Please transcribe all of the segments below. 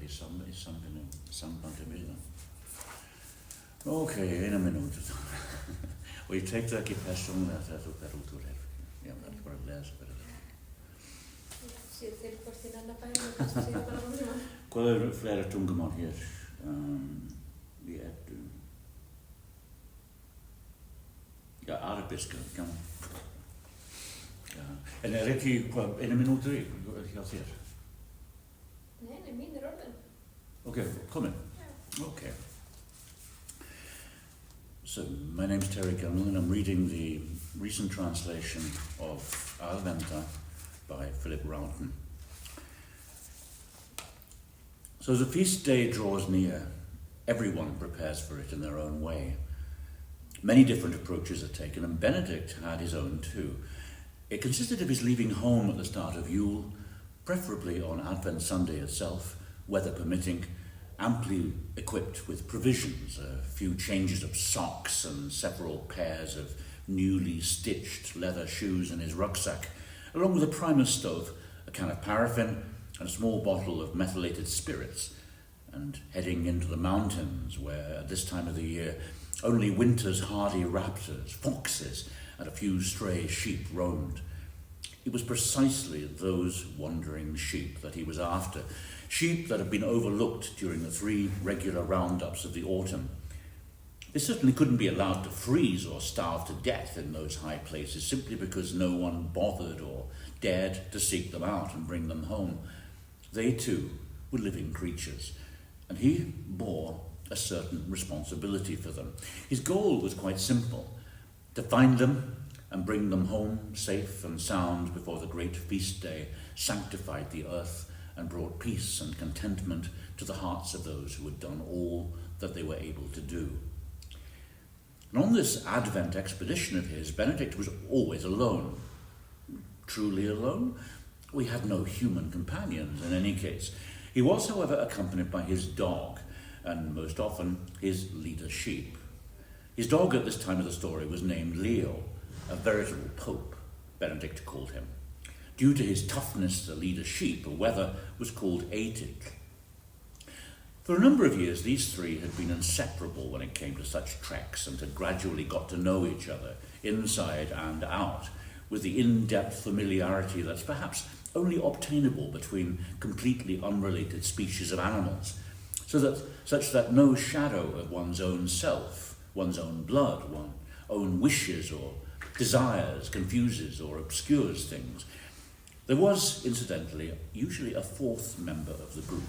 sambandi við það. Ok, 1 mínútu þá. Og ég tek það ekki persónulega þegar þú fer út úr herberginu. Ég var ekki bara að lesa fyrir það. Sér til hvort þín annar bæri og kannski sér bara á núna. Hvað eru fleira tungumál hér? Við erum... Já, arabiska, já. En ekki hvað, 1 mínútu hjá þér? Nei, mín orðin. Ok, komin. Yeah. Okay. So, my name's Terry Gunnell, and I'm reading the recent translation of Aðventa by Philip Rowton. So as the feast day draws near, everyone prepares for it in their own way. Many different approaches are taken, and Benedict had his own too. It consisted of his leaving home at the start of Yule, preferably on Advent Sunday itself, weather permitting, amply equipped with provisions, a few changes of socks and several pairs of newly stitched leather shoes in his rucksack, along with a primer stove, a can of paraffin, and a small bottle of methylated spirits, and heading into the mountains where, at this time of the year, only winter's hardy raptors, foxes, and a few stray sheep roamed. It was precisely those wandering sheep that he was after, sheep that had been overlooked during the 3 regular roundups of the autumn. They certainly couldn't be allowed to freeze or starve to death in those high places simply because no one bothered or dared to seek them out and bring them home. They too were living creatures, and he bore a certain responsibility for them. His goal was quite simple: to find them and bring them home safe and sound before the great feast day sanctified the earth and brought peace and contentment to the hearts of those who had done all that they were able to do. And on this Advent expedition of his, Benedict was always alone. Truly alone? We had no human companions in any case. He was, however, accompanied by his dog, and most often his leader sheep. His dog at this time of the story was named Leo, a veritable pope, Benedict called him. Due to his toughness to lead a sheep, a wether was called Atig. For a number of years, these 3 had been inseparable when it came to such treks, and had gradually got to know each other, inside and out, with the in-depth familiarity that's perhaps only obtainable between completely unrelated species of animals, such that no shadow of one's own self, one's own blood, one's own wishes or desires confuses or obscures things. There was, incidentally, usually a 4th member of the group,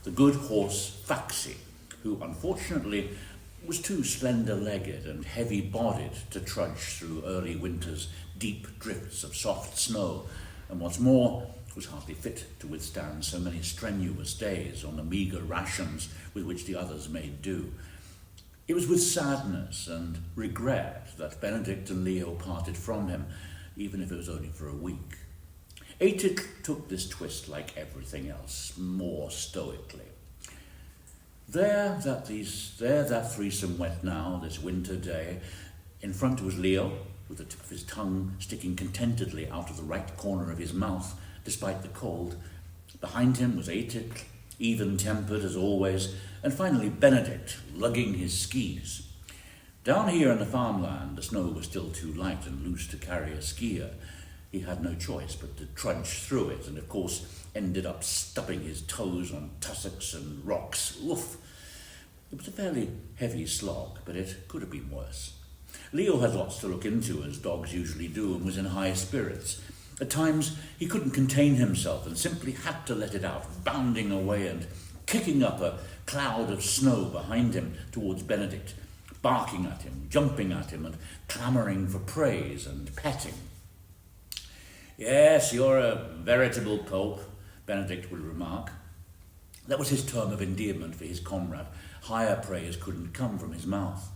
the good horse Faxi, who unfortunately was too slender-legged and heavy-bodied to trudge through early winter's deep drifts of soft snow, and what's more, was hardly fit to withstand so many strenuous days on the meagre rations with which the others made do. It was with sadness and regret that Benedict and Leo parted from him, even if it was only for a week. Atig took this twist like everything else, more stoically. There that threesome went now, this winter day. In front was Leo, with the tip of his tongue sticking contentedly out of the right corner of his mouth, despite the cold. Behind him was Atig, even-tempered as always, and finally Benedict, lugging his skis. Down here in the farmland, the snow was still too light and loose to carry a skier. He had no choice but to trudge through it, and of course ended up stubbing his toes on tussocks and rocks. Oof! It was a fairly heavy slog, but it could have been worse. Leo had lots to look into, as dogs usually do, and was in high spirits. At times he couldn't contain himself and simply had to let it out, bounding away and kicking up a cloud of snow behind him towards Benedict, barking at him, jumping at him, and clamouring for praise and petting. "Yes, you're a veritable pope," Benedict would remark. That was his term of endearment for his comrade. Higher praise couldn't come from his mouth.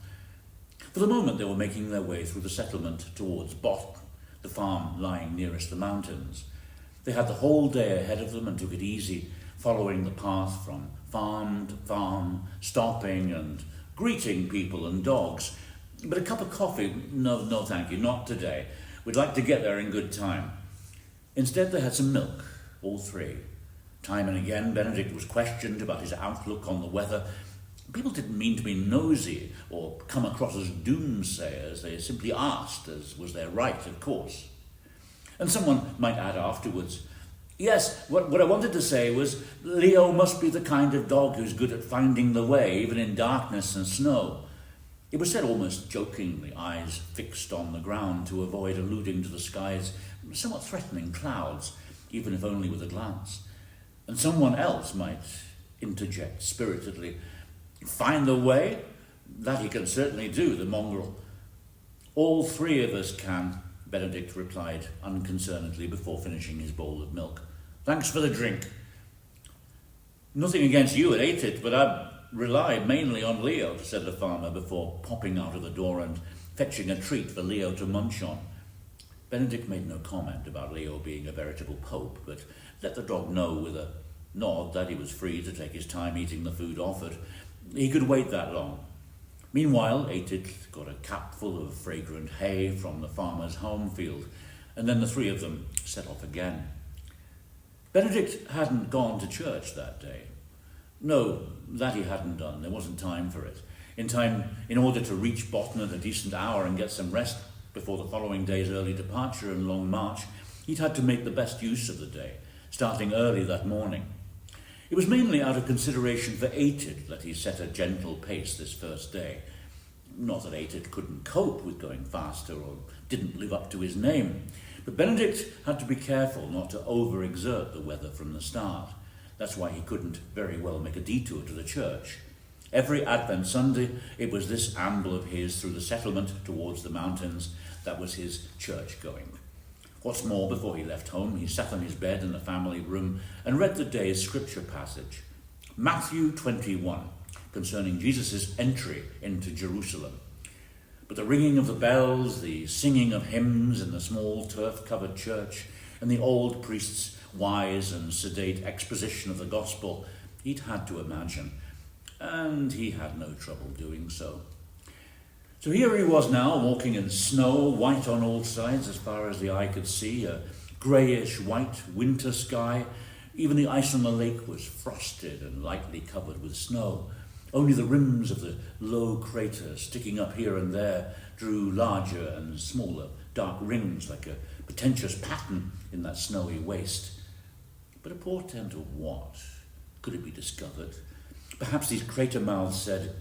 For the moment they were making their way through the settlement towards Bot, the farm lying nearest the mountains. They had the whole day ahead of them and took it easy, following the path from farm to farm, stopping and greeting people and dogs. But a cup of coffee? No, thank you, not today. We'd like to get there in good time. Instead, they had some milk, all 3, Time and again, Benedict was questioned about his outlook on the weather. People didn't mean to be nosy or come across as doomsayers. They simply asked, as was their right, of course. And someone might add afterwards, yes, what I wanted to say was Leo must be the kind of dog who's good at finding the way, even in darkness and snow. It was said almost jokingly, eyes fixed on the ground to avoid alluding to the sky's somewhat threatening clouds, even if only with a glance. And someone else might interject spiritedly, find the way? That he can certainly do, the mongrel. All three of us can, Benedict replied unconcernedly before finishing his bowl of milk. Thanks for the drink. Nothing against you at ate it, but I rely mainly on Leo, said the farmer before popping out of the door and fetching a treat for Leo to munch on. Benedict made no comment about Leo being a veritable pope, but let the dog know with a nod that he was free to take his time eating the food offered. He could wait that long. Meanwhile, Atit got a capful of fragrant hay from the farmer's home field, and then the three of them set off again. Benedict hadn't gone to church that day. No, that he hadn't done. There wasn't time for it. In order to reach Botten at a decent hour and get some rest before the following day's early departure and long march, he'd had to make the best use of the day, starting early that morning. It was mainly out of consideration for Atit that he set a gentle pace this first day. Not that Atit couldn't cope with going faster or didn't live up to his name, but Benedict had to be careful not to overexert the weather from the start. That's why he couldn't very well make a detour to the church. Every Advent Sunday, it was this amble of his through the settlement towards the mountains that was his church-going. What's more, before he left home, he sat on his bed in the family room and read the day's scripture passage, Matthew 21, concerning Jesus' entry into Jerusalem. But the ringing of the bells, the singing of hymns in the small turf-covered church, and the old priest's wise and sedate exposition of the gospel, he'd had to imagine, and he had no trouble doing so. So here he was now, walking in snow, white on all sides as far as the eye could see, a greyish-white winter sky. Even the ice on the lake was frosted and lightly covered with snow. Only the rims of the low craters sticking up here and there drew larger and smaller dark rings like a pretentious pattern in that snowy waste. But a portent of what? Could it be discovered? Perhaps these crater mouths said,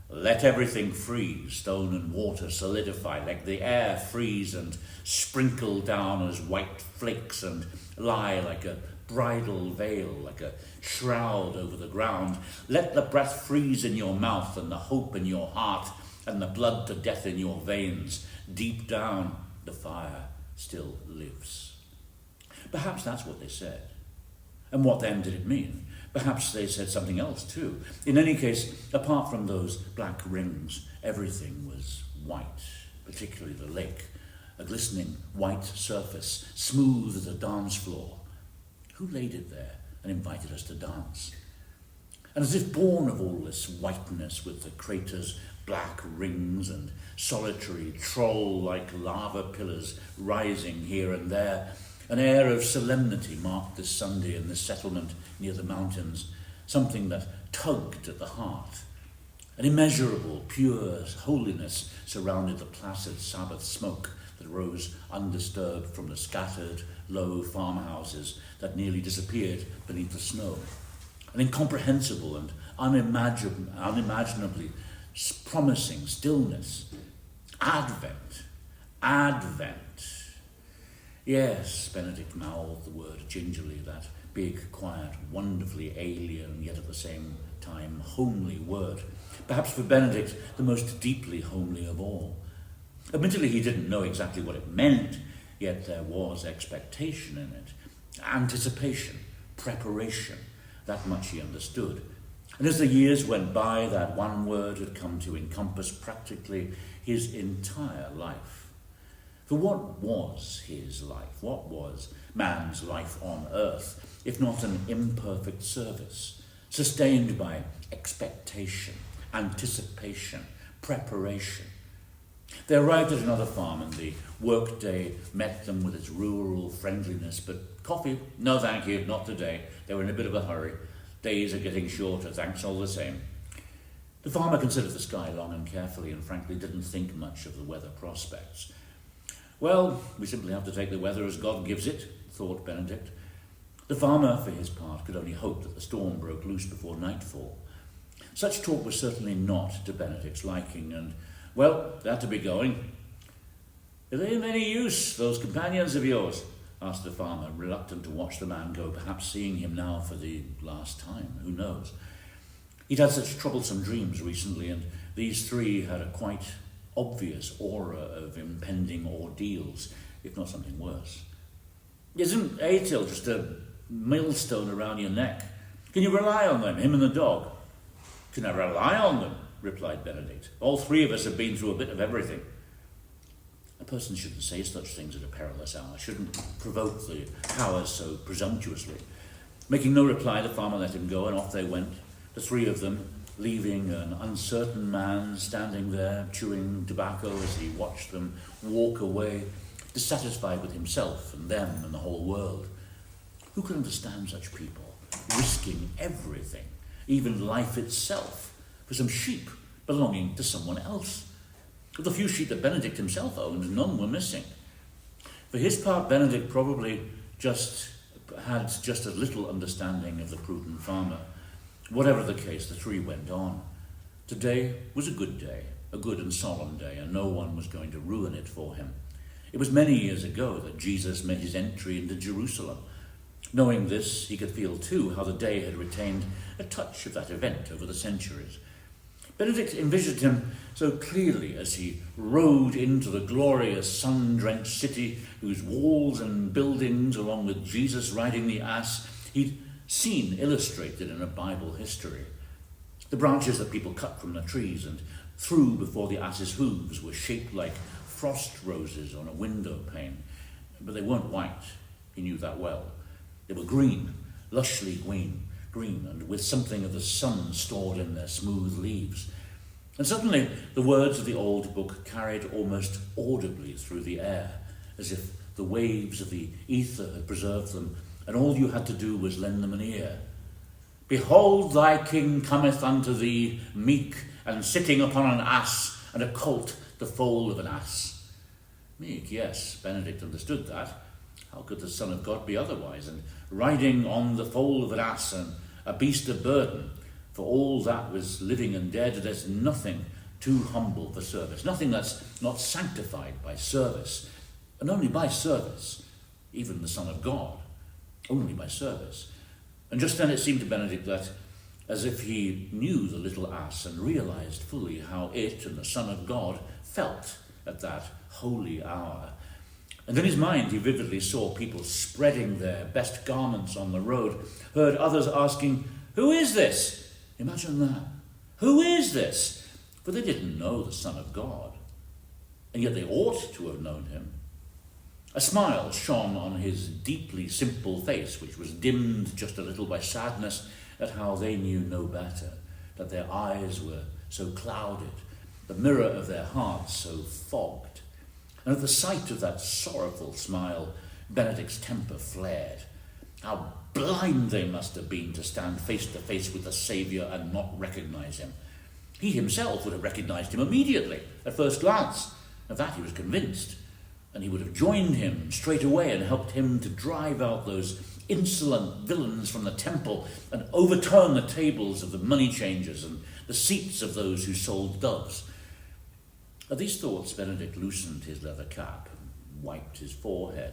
let everything freeze, stone and water solidify, let the air freeze and sprinkle down as white flakes and lie like a bridal veil, like a shroud over the ground. Let the breath freeze in your mouth and the hope in your heart and the blood to death in your veins. Deep down, the fire still lives. Perhaps that's what they said. And what then did it mean? Perhaps they said something else too. In any case, apart from those black rings, everything was white, particularly the lake, a glistening white surface, smooth as a dance floor. Who laid it there and invited us to dance? And as if born of all this whiteness with the crater's black rings and solitary troll-like lava pillars rising here and there, an air of solemnity marked this Sunday in this settlement near the mountains, something that tugged at the heart. An immeasurable, pure holiness surrounded the placid Sabbath smoke that rose undisturbed from the scattered, low farmhouses that nearly disappeared beneath the snow. An incomprehensible and unimaginably promising stillness. Advent. Advent. Yes, Benedict mouthed the word gingerly, that big, quiet, wonderfully alien, yet at the same time homely word. Perhaps for Benedict, the most deeply homely of all. Admittedly, he didn't know exactly what it meant, yet there was expectation in it. Anticipation, preparation, that much he understood. And as the years went by, that one word had come to encompass practically his entire life. For what was his life? What was man's life on earth, if not an imperfect service, sustained by expectation, anticipation, preparation? They arrived at another farm and the work-day met them with its rural friendliness, but coffee? No thank you, not today. They were in a bit of a hurry. Days are getting shorter, thanks all the same. The farmer considered the sky long and carefully and frankly didn't think much of the weather prospects. Well, we simply have to take the weather as God gives it, thought Benedict. The farmer, for his part, could only hope that the storm broke loose before nightfall. Such talk was certainly not to Benedict's liking, and, well, they had to be going. Are they of any use, those companions of yours? Asked the farmer, reluctant to watch the man go, perhaps seeing him now for the last time, who knows. He'd had such troublesome dreams recently, and these three had a quite obvious aura of impending ordeals, if not something worse. Isn't Atil just a millstone around your neck? Can you rely on them, him and the dog? Can I rely on them? Replied Benedict. All three of us have been through a bit of everything. A person shouldn't say such things at a perilous hour, shouldn't provoke the powers so presumptuously. Making no reply, the farmer let him go, and off they went, the three of them, leaving an uncertain man standing there, chewing tobacco as he watched them walk away, dissatisfied with himself and them and the whole world. Who could understand such people, risking everything, even life itself, for some sheep belonging to someone else? Of the few sheep that Benedict himself owned, none were missing. For his part, Benedict probably had just as little understanding of the prudent farmer. Whatever the case, the three went on. Today was a good and solemn day, and no one was going to ruin it for him. It was many years ago that Jesus made his entry into Jerusalem. Knowing this, he could feel too how the day had retained a touch of that event over the centuries. Benedict envisioned him so clearly as he rode into the glorious sun-drenched city whose walls and buildings, along with Jesus riding the ass, he'd seen illustrated in a Bible history. The branches that people cut from the trees and threw before the ass's hooves were shaped like frost roses on a window pane, but they weren't white. He knew that well. They were green, lushly green, and with something of the sun stored in their smooth leaves. And suddenly the words of the old book carried almost audibly through the air, as if the waves of the ether had preserved them, and all you had to do was lend them an ear. Behold, thy king cometh unto thee, meek, and sitting upon an ass, and a colt the foal of an ass. Meek, yes, Benedict understood that. How could the Son of God be otherwise? And riding on the foal of an ass, and a beast of burden, for all that was living and dead, there's nothing too humble for service, nothing that's not sanctified by service, and only by service, even the Son of God, only by service. And just then it seemed to Benedict that, as if he knew the little ass and realized fully how it and the Son of God felt at that holy hour. And in his mind he vividly saw people spreading their best garments on the road, heard others asking, "Who is this?" Imagine that. Who is this? For they didn't know the Son of God, and yet they ought to have known him. A smile shone on his deeply simple face, which was dimmed just a little by sadness at how they knew no better, that their eyes were so clouded, the mirror of their hearts so fogged. And at the sight of that sorrowful smile, Benedict's temper flared. How blind they must have been to stand face to face with the Saviour and not recognize him. He himself would have recognized him immediately, at first glance. Of that he was convinced. And he would have joined him straight away and helped him to drive out those insolent villains from the temple and overturn the tables of the money changers and the seats of those who sold doves. At these thoughts, Benedict loosened his leather cap and wiped his forehead.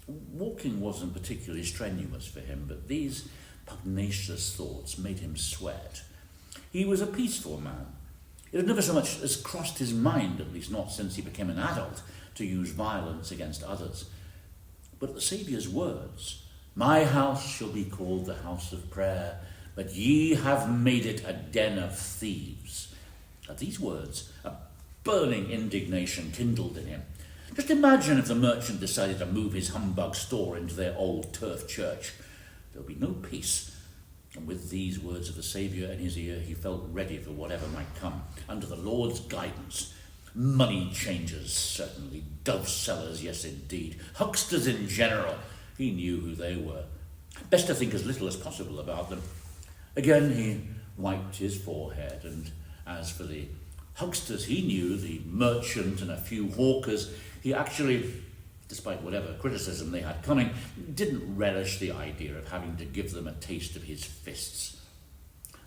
Walking wasn't particularly strenuous for him, but these pugnacious thoughts made him sweat. He was a peaceful man. It had never so much as crossed his mind, at least not since he became an adult, to use violence against others. But the Saviour's words, "My house shall be called the house of prayer, but ye have made it a den of thieves." At these words, a burning indignation kindled in him. Just imagine if the merchant decided to move his humbug store into their old turf church. There would be no peace. And with these words of the Saviour in his ear, he felt ready for whatever might come, under the Lord's guidance. Money changers, certainly. Dove sellers, yes indeed. Hucksters in general. He knew who they were. Best to think as little as possible about them. Again he wiped his forehead, and as for the hucksters he knew, the merchant and a few hawkers, he actually, despite whatever criticism they had coming, didn't relish the idea of having to give them a taste of his fists.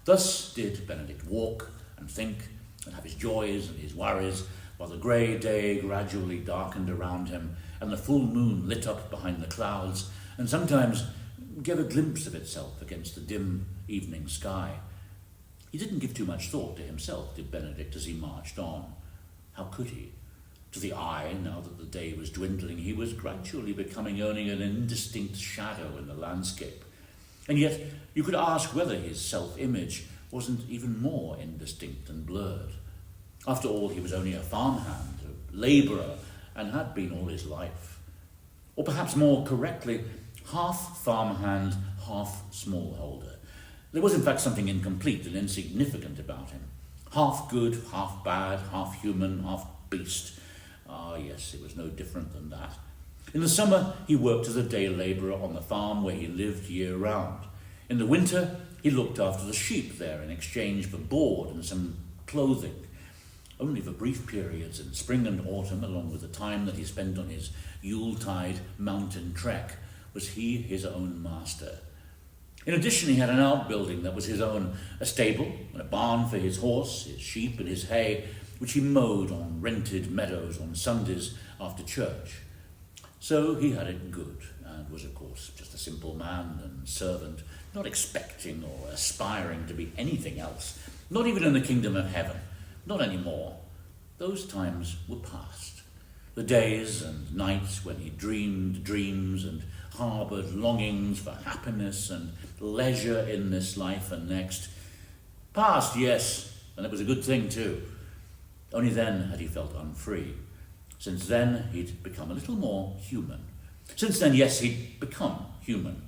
Thus did Benedict walk and think and have his joys and his worries, while the grey day gradually darkened around him and the full moon lit up behind the clouds and sometimes gave a glimpse of itself against the dim evening sky. He didn't give too much thought to himself, did Benedict, as he marched on. How could he? To the eye, now that the day was dwindling, he was gradually becoming only an indistinct shadow in the landscape. And yet you could ask whether his self-image wasn't even more indistinct and blurred. After all, he was only a farmhand, a labourer, and had been all his life. Or perhaps more correctly, half farmhand, half smallholder. There was in fact something incomplete and insignificant about him. Half good, half bad, half human, half beast. Ah, yes, it was no different than that. In the summer, he worked as a day labourer on the farm where he lived year-round. In the winter, he looked after the sheep there in exchange for board and some clothing. Only for brief periods in spring and autumn, along with the time that he spent on his Yuletide mountain trek, was he his own master. In addition, he had an outbuilding that was his own, a stable and a barn for his horse, his sheep and his hay, which he mowed on rented meadows on Sundays after church. So he had it good, and was of course just a simple man and servant, not expecting or aspiring to be anything else, not even in the kingdom of heaven, not anymore. Those times were past. The days and nights when he dreamed dreams and harboured longings for happiness and leisure in this life and next. Past, yes, and it was a good thing too. Only then had he felt unfree. Since then, he'd become a little more human. Since then, yes, he'd become human.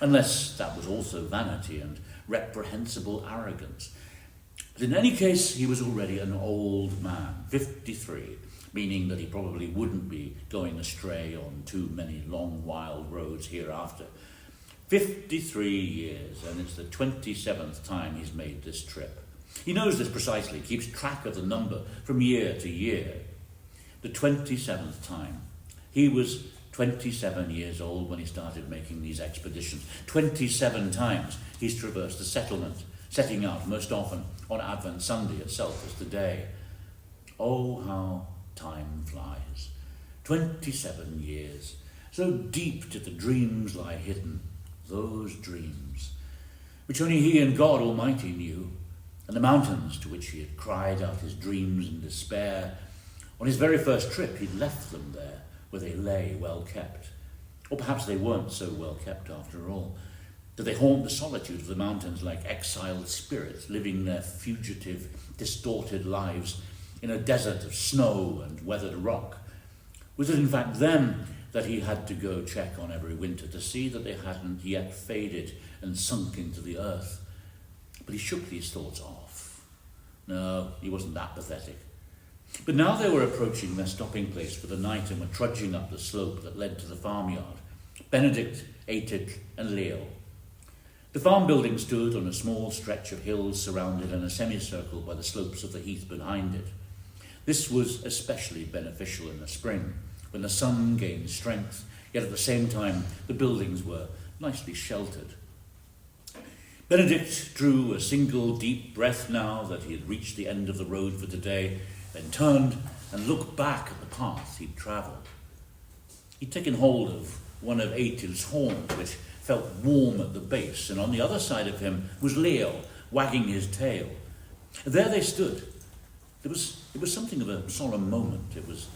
Unless that was also vanity and reprehensible arrogance. But in any case, he was already an old man, 53, meaning that he probably wouldn't be going astray on too many long, wild roads hereafter. 53 years, and it's the 27th time he's made this trip. He knows this precisely, keeps track of the number from year to year. The 27th time. He was 27 years old when he started making these expeditions. 27 times he's traversed the settlement, setting out most often on Advent Sunday itself as the day. Oh, how time flies. 27 years. So deep did the dreams lie hidden, those dreams, which only he and God Almighty knew, and the mountains to which he had cried out his dreams in despair. On his very first trip, he'd left them there, where they lay well kept. Or perhaps they weren't so well kept after all. Did they haunt the solitude of the mountains like exiled spirits, living their fugitive, distorted lives in a desert of snow and weathered rock? Was it in fact them that he had to go check on every winter to see that they hadn't yet faded and sunk into the earth? But he shook these thoughts off. No, he wasn't that pathetic. But now they were approaching their stopping place for the night and were trudging up the slope that led to the farmyard. Benedict, Atik, and Leo. The farm building stood on a small stretch of hills surrounded in a semicircle by the slopes of the heath behind it. This was especially beneficial in the spring, when the sun gained strength, yet at the same time the buildings were nicely sheltered. Benedict drew a single deep breath now that he had reached the end of the road for today, then turned and looked back at the path he'd travelled. He'd taken hold of one of Atil's horns, which felt warm at the base, and on the other side of him was Leo, wagging his tail. There they stood. It was something of a solemn moment. It was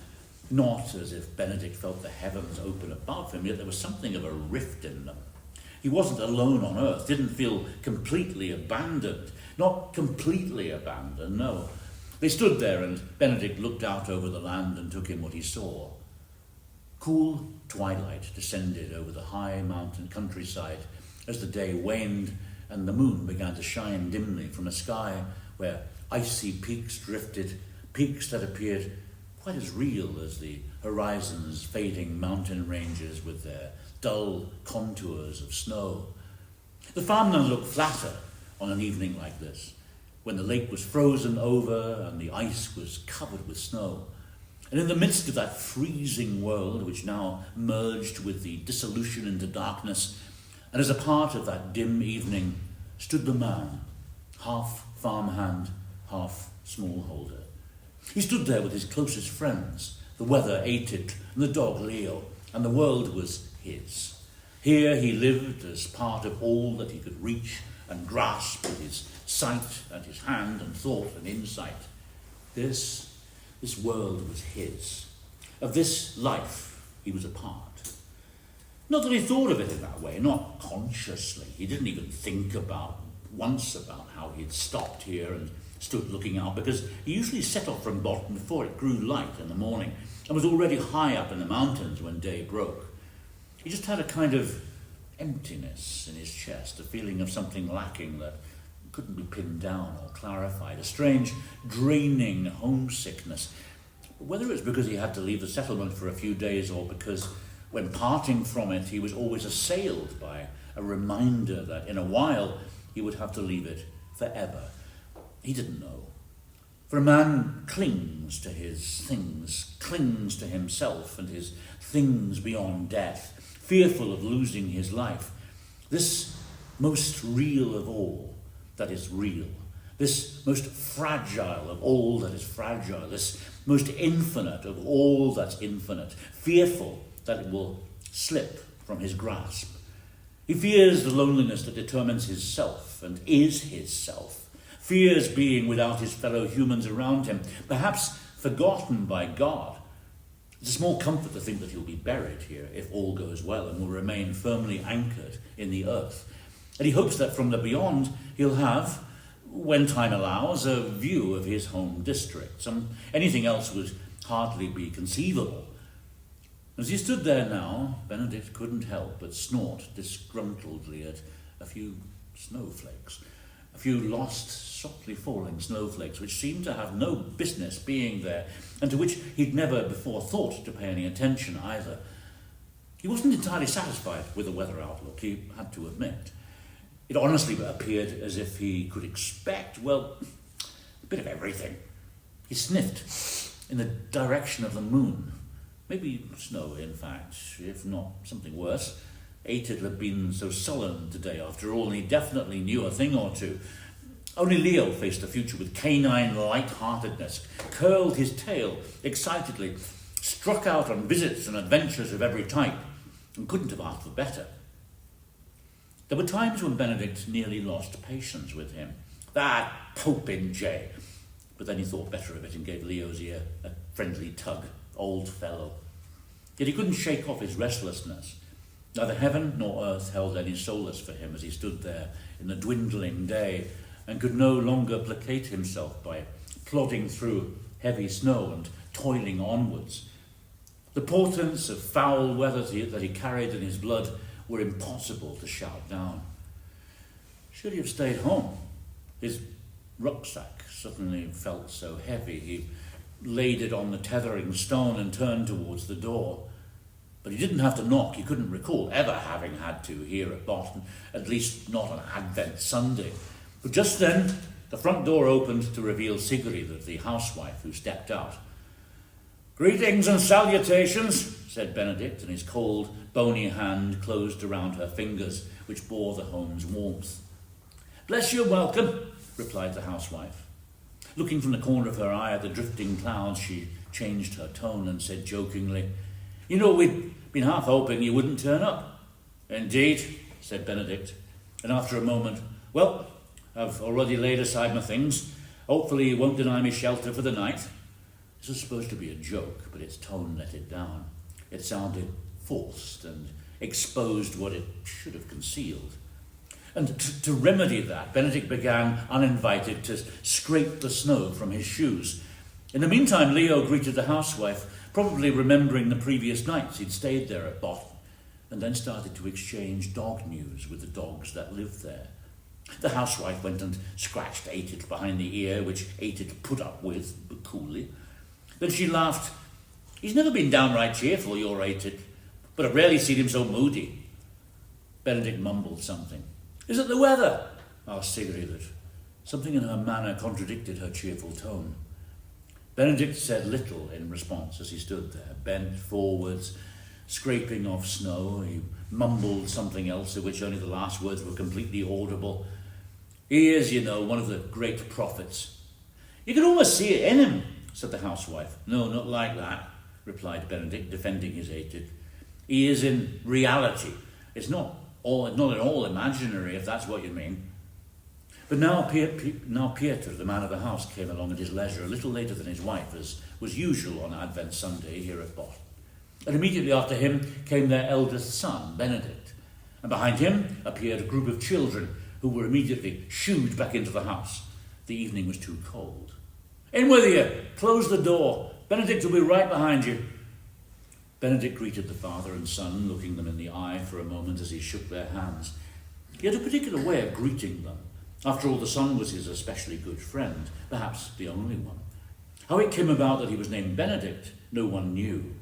not as if Benedict felt the heavens open above him, yet there was something of a rift in them. He wasn't alone on earth, didn't feel completely abandoned. Not completely abandoned, no. They stood there, and Benedict looked out over the land and took in what he saw. Cool twilight descended over the high mountain countryside as the day waned and the moon began to shine dimly from a sky where icy peaks drifted, peaks that appeared quite as real as the horizon's fading mountain ranges with their dull contours of snow. The farmland looked flatter on an evening like this, when the lake was frozen over and the ice was covered with snow. And in the midst of that freezing world, which now merged with the dissolution into darkness, and as a part of that dim evening, stood the man, half farmhand, half smallholder. He stood there with his closest friends, the weather Atit and the dog Leo, and the world was his. Here he lived as part of all that he could reach and grasp with his sight and his hand and thought and insight. This world was his. Of this life he was a part. Not that he thought of it in that way, not consciously. He didn't even think once about how he'd stopped here and stood looking out, because he usually set off from Bottom before it grew light in the morning and was already high up in the mountains when day broke. He just had a kind of emptiness in his chest, a feeling of something lacking that couldn't be pinned down or clarified, a strange, draining homesickness. Whether it was because he had to leave the settlement for a few days or because when parting from it he was always assailed by a reminder that in a while he would have to leave it forever. He didn't know. For a man clings to his things, clings to himself and his things beyond death, fearful of losing his life. This most real of all that is real, this most fragile of all that is fragile, this most infinite of all that's infinite, fearful that it will slip from his grasp. He fears the loneliness that determines his self and is his self, fears being without his fellow humans around him, perhaps forgotten by God. It's a small comfort to think that he'll be buried here if all goes well and will remain firmly anchored in the earth. And he hopes that from the beyond he'll have, when time allows, a view of his home district. Anything else would hardly be conceivable. As he stood there now, Benedict couldn't help but snort disgruntledly at a few snowflakes, a few lost, softly falling snowflakes which seemed to have no business being there and to which he'd never before thought to pay any attention either. He wasn't entirely satisfied with the weather outlook, he had to admit. It honestly appeared as if he could expect, well, a bit of everything. He sniffed in the direction of the moon. Maybe snow, in fact, if not something worse. Atit had been so sullen today after all, and he definitely knew a thing or two. Only Leo faced the future with canine light-heartedness, curled his tail excitedly, struck out on visits and adventures of every type, and couldn't have asked for better. There were times when Benedict nearly lost patience with him. That popinjay! But then he thought better of it and gave Leo's ear a friendly tug. Old fellow. Yet he couldn't shake off his restlessness. Neither heaven nor earth held any solace for him as he stood there in the dwindling day and could no longer placate himself by plodding through heavy snow and toiling onwards. The portents of foul weather that he carried in his blood were impossible to shout down. Should he have stayed home? His rucksack suddenly felt so heavy he laid it on the tethering stone and turned towards the door. But he didn't have to knock. He couldn't recall ever having had to here at Boston, at least not on Advent Sunday. But just then, the front door opened to reveal Sigrid, the housewife, who stepped out. "Greetings and salutations," said Benedict, and his cold, bony hand closed around her fingers, which bore the home's warmth. "Bless you, welcome," replied the housewife. Looking from the corner of her eye at the drifting clouds, she changed her tone and said jokingly, "You know, we'd been half hoping you wouldn't turn up." "Indeed," said Benedict, and after a moment, "Well, I've already laid aside my things. Hopefully you won't deny me shelter for the night." This was supposed to be a joke, but its tone let it down. It sounded forced and exposed what it should have concealed. And to remedy that, Benedict began, uninvited, to scrape the snow from his shoes. In the meantime, Leo greeted the housewife, probably remembering the previous nights he'd stayed there at Bottom, and then started to exchange dog news with the dogs that lived there. The housewife went and scratched Aitid behind the ear, which Aitid put up with coolly. Then she laughed. "He's never been downright cheerful, your Aitid, but I've rarely seen him so moody." Benedict mumbled something. "Is it the weather?" asked Sigrid. Something in her manner contradicted her cheerful tone. Benedict said little in response as he stood there, bent forwards, scraping off snow. He mumbled something else, of which only the last words were completely audible. "He is, you know, one of the great prophets." "You can almost see it in him," said the housewife. "No, not like that," replied Benedict, defending his Aitid. "He is in reality. It's not at all imaginary, if that's what you mean." But now Pieter, the man of the house, came along at his leisure, a little later than his wife, as was usual on Advent Sunday here at Boston. And immediately after him came their eldest son, Benedict. And behind him appeared a group of children who were immediately shooed back into the house. The evening was too cold. "In with you! Close the door! Benedict will be right behind you." Benedict greeted the father and son, looking them in the eye for a moment as he shook their hands. He had a particular way of greeting them. After all, the son was his especially good friend, perhaps the only one. How it came about that he was named Benedict, no one knew.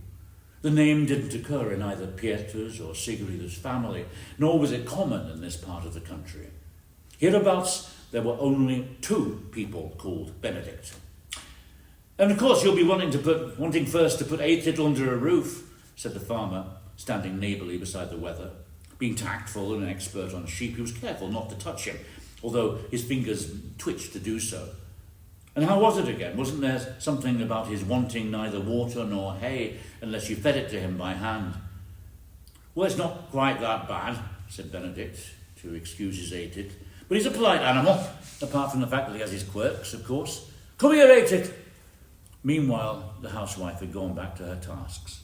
The name didn't occur in either Pieter's or Sigrid's family, nor was it common in this part of the country. Hereabouts, there were only 2 people called Benedict. "And of course you'll be wanting first to put Aitid under a roof," said the farmer, standing neighbourly beside the wether. Being tactful and an expert on sheep, he was careful not to touch him, although his fingers twitched to do so. "And how was it again? Wasn't there something about his wanting neither water nor hay unless you fed it to him by hand?" "Well, it's not quite that bad," said Benedict, to excuse his Aitid. "But he's a polite animal, apart from the fact that he has his quirks, of course. Come here, Aitid." Meanwhile, the housewife had gone back to her tasks.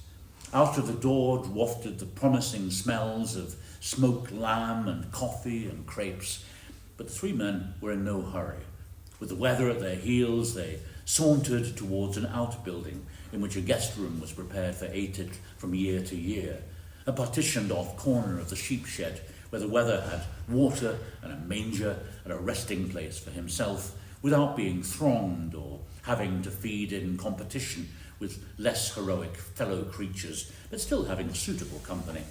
Out of the door wafted the promising smells of smoked lamb and coffee and crepes. But the 3 men were in no hurry. With the weather at their heels, they sauntered towards an outbuilding in which a guest room was prepared for Aitid from year to year, a partitioned-off corner of the sheep shed where the weather had water and a manger and a resting place for himself without being thronged or having to feed in competition with less heroic fellow creatures, but still having suitable company.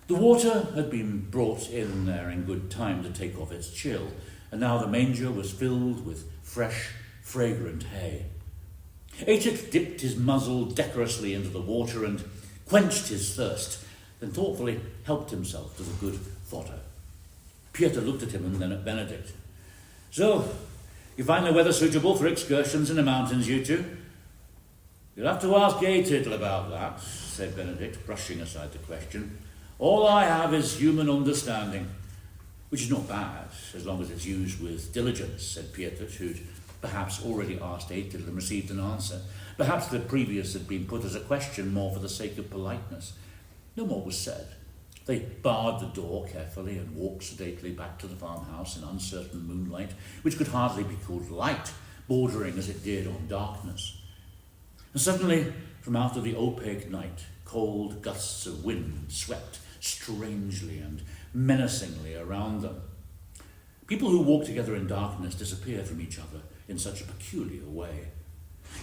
The water had been brought in there in good time to take off its chill, and now the manger was filled with fresh, fragrant hay. Aitid dipped his muzzle decorously into the water and quenched his thirst, then thoughtfully helped himself to the good fodder. Pieter looked at him and then at Benedict. "So, you find the weather suitable for excursions in the mountains, you two?" "You'll have to ask Aitid about that," said Benedict, brushing aside the question. "All I have is human understanding." "Which is not bad, as long as it's used with diligence," said Pieter, who'd perhaps already asked Aitid and received an answer. Perhaps the previous had been put as a question more for the sake of politeness. No more was said. They barred the door carefully and walked sedately back to the farmhouse in uncertain moonlight, which could hardly be called light, bordering as it did on darkness. And suddenly, from out of the opaque night, cold gusts of wind swept strangely and menacingly around them. People who walk together in darkness disappear from each other in such a peculiar way.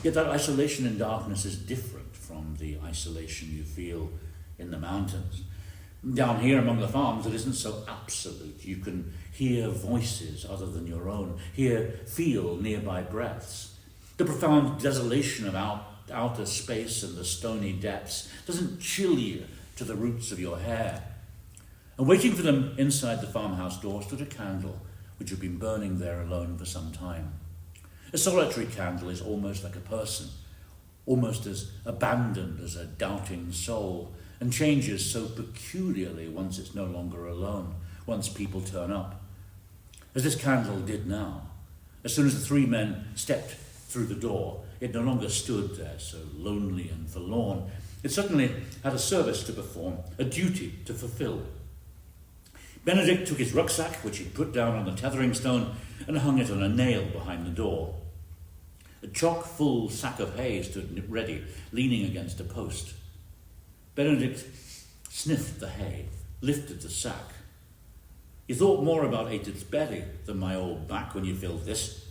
Yet that isolation in darkness is different from the isolation you feel in the mountains. Down here among the farms, it isn't so absolute. You can hear voices other than your own, feel nearby breaths. The profound desolation of outer space and the stony depths doesn't chill you to the roots of your hair. And waiting for them inside the farmhouse door stood a candle which had been burning there alone for some time. A solitary candle is almost like a person, almost as abandoned as a doubting soul, and changes so peculiarly once it's no longer alone, once people turn up. As this candle did now. As soon as the 3 men stepped through the door, it no longer stood there so lonely and forlorn. It suddenly had a service to perform, a duty to fulfill. Benedict took his rucksack, which he'd put down on the tethering stone, and hung it on a nail behind the door. A chock-full sack of hay stood ready, leaning against a post. Benedict sniffed the hay, lifted the sack. You thought more about Eitid's belly than my old back when you filled this.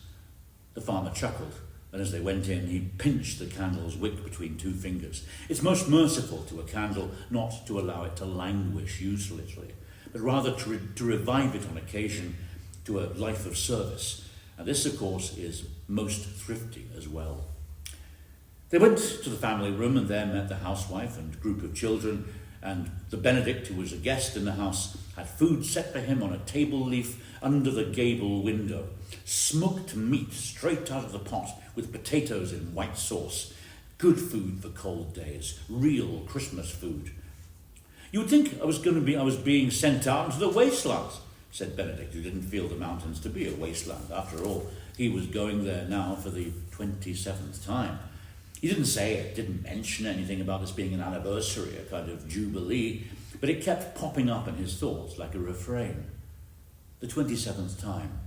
The farmer chuckled, and as they went in, he pinched the candle's wick between two fingers. It's most merciful to a candle not to allow it to languish uselessly, but rather to revive it on occasion to a life of service. And this, of course, is most thrifty as well. They went to the family room and there met the housewife and group of children, and the Benedict, who was a guest in the house, had food set for him on a table leaf under the gable window. Smoked meat straight out of the pot with potatoes in white sauce. Good food for cold days. Real Christmas food. You would think I was being sent out into the wastelands, said Benedict, who didn't feel the mountains to be a wasteland. After all, he was going there now for the 27th time. He didn't say it, didn't mention anything about this being an anniversary, a kind of jubilee, but it kept popping up in his thoughts like a refrain. The 27th time.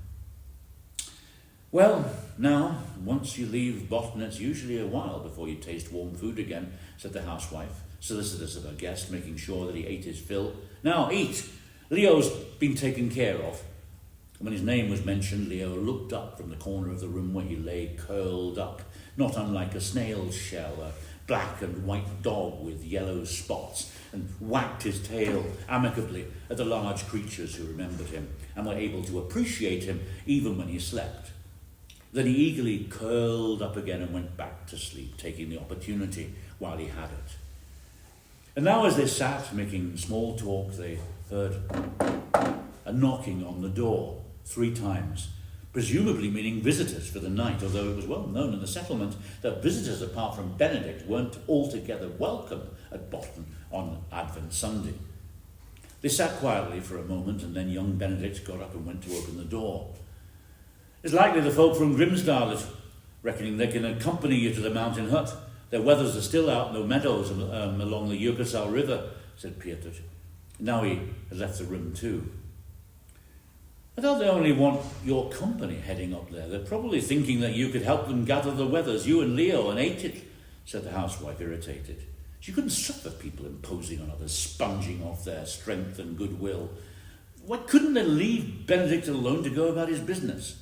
Well, now, once you leave Boston, it's usually a while before you taste warm food again, said the housewife, solicitous of her guest, making sure that he ate his fill. Now, eat! Leo's been taken care of. When his name was mentioned, Leo looked up from the corner of the room where he lay curled up, not unlike a snail's shell, a black and white dog with yellow spots, and wagged his tail amicably at the large creatures who remembered him and were able to appreciate him even when he slept. Then he eagerly curled up again and went back to sleep, taking the opportunity while he had it. And now as they sat making small talk, they heard a knocking on the door 3 times, presumably meaning visitors for the night, although it was well known in the settlement that visitors apart from Benedict weren't altogether welcome at Boston on Advent Sunday. They sat quietly for a moment, and then young Benedict got up and went to open the door. It's likely the folk from Grimsdale, reckoning they can accompany you to the mountain hut. Their wethers are still out in the meadows along the Jürgensau River, said Peter. Now he had left the room too. I thought they only want your company heading up there. They're probably thinking that you could help them gather the wethers, you and Leo and Eitid, said the housewife, irritated. She couldn't suffer people imposing on others, sponging off their strength and goodwill. Why couldn't they leave Benedict alone to go about his business?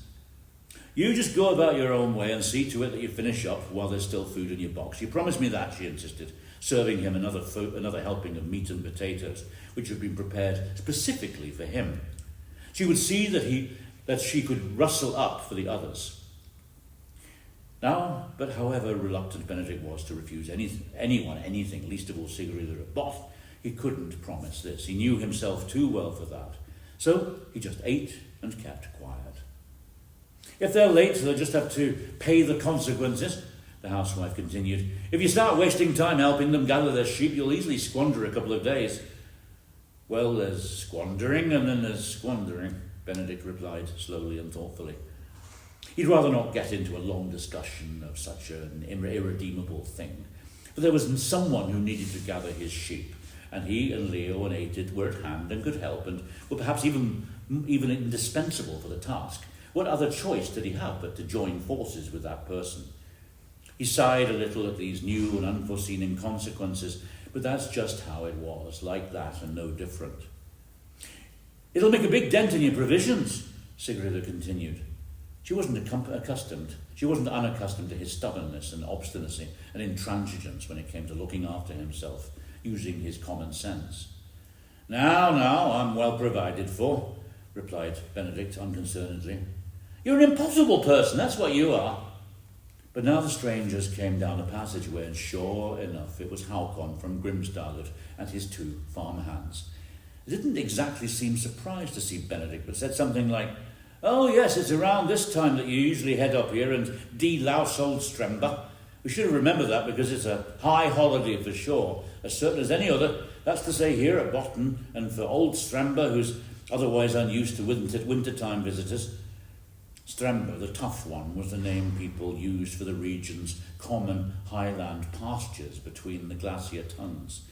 You just go about your own way and see to it that you finish up while there's still food in your box. You promised me that, she insisted, serving him another helping of meat and potatoes, which had been prepared specifically for him. She would see that she could rustle up for the others. Now, but however reluctant Benedict was to refuse anyone anything, least of all Sigrid or Both, he couldn't promise this. He knew himself too well for that. So he just ate and kept quiet. If they're late, they'll just have to pay the consequences, the housewife continued. If you start wasting time helping them gather their sheep, you'll easily squander a couple of days. Well, there's squandering and then there's squandering, Benedict replied slowly and thoughtfully. He'd rather not get into a long discussion of such an irredeemable thing. But there was someone who needed to gather his sheep, and he and Leo and Eitid were at hand and could help and were perhaps even indispensable for the task. What other choice did he have but to join forces with that person? He sighed a little at these new and unforeseen inconsequences, but that's just how it was, like that and no different. It'll make a big dent in your provisions, Sigrid continued. She wasn't unaccustomed to his stubbornness and obstinacy and intransigence when it came to looking after himself, using his common sense. Now, I'm well provided for, replied Benedict unconcernedly. You're an impossible person, that's what you are. But now the strangers came down a passageway, and sure enough, it was Haukon from Grimsdale and his 2 farm hands. They didn't exactly seem surprised to see Benedict, but said something like, "Oh yes, it's around this time that you usually head up here and de-louse old Stremba. We should have remembered that because it's a high holiday for sure, as certain as any other. That's to say here at Boston, and for old Stremba, who's otherwise unused to wintertime visitors." Stremba, the tough one, was the name people used for the region's common highland pastures between the glacier tongues.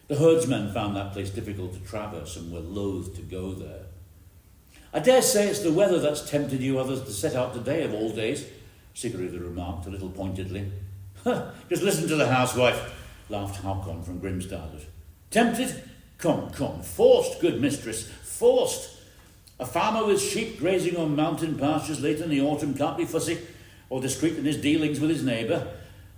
The herdsmen found that place difficult to traverse and were loath to go there. "I dare say it's the weather that's tempted you others to set out today of all days," Sigrid remarked a little pointedly. "Just listen to the housewife," laughed Haukon from Grimsdale. "Tempted? Come, forced, good mistress, forced. A farmer with sheep grazing on mountain pastures late in the autumn can't be fussy or discreet in his dealings with his neighbour.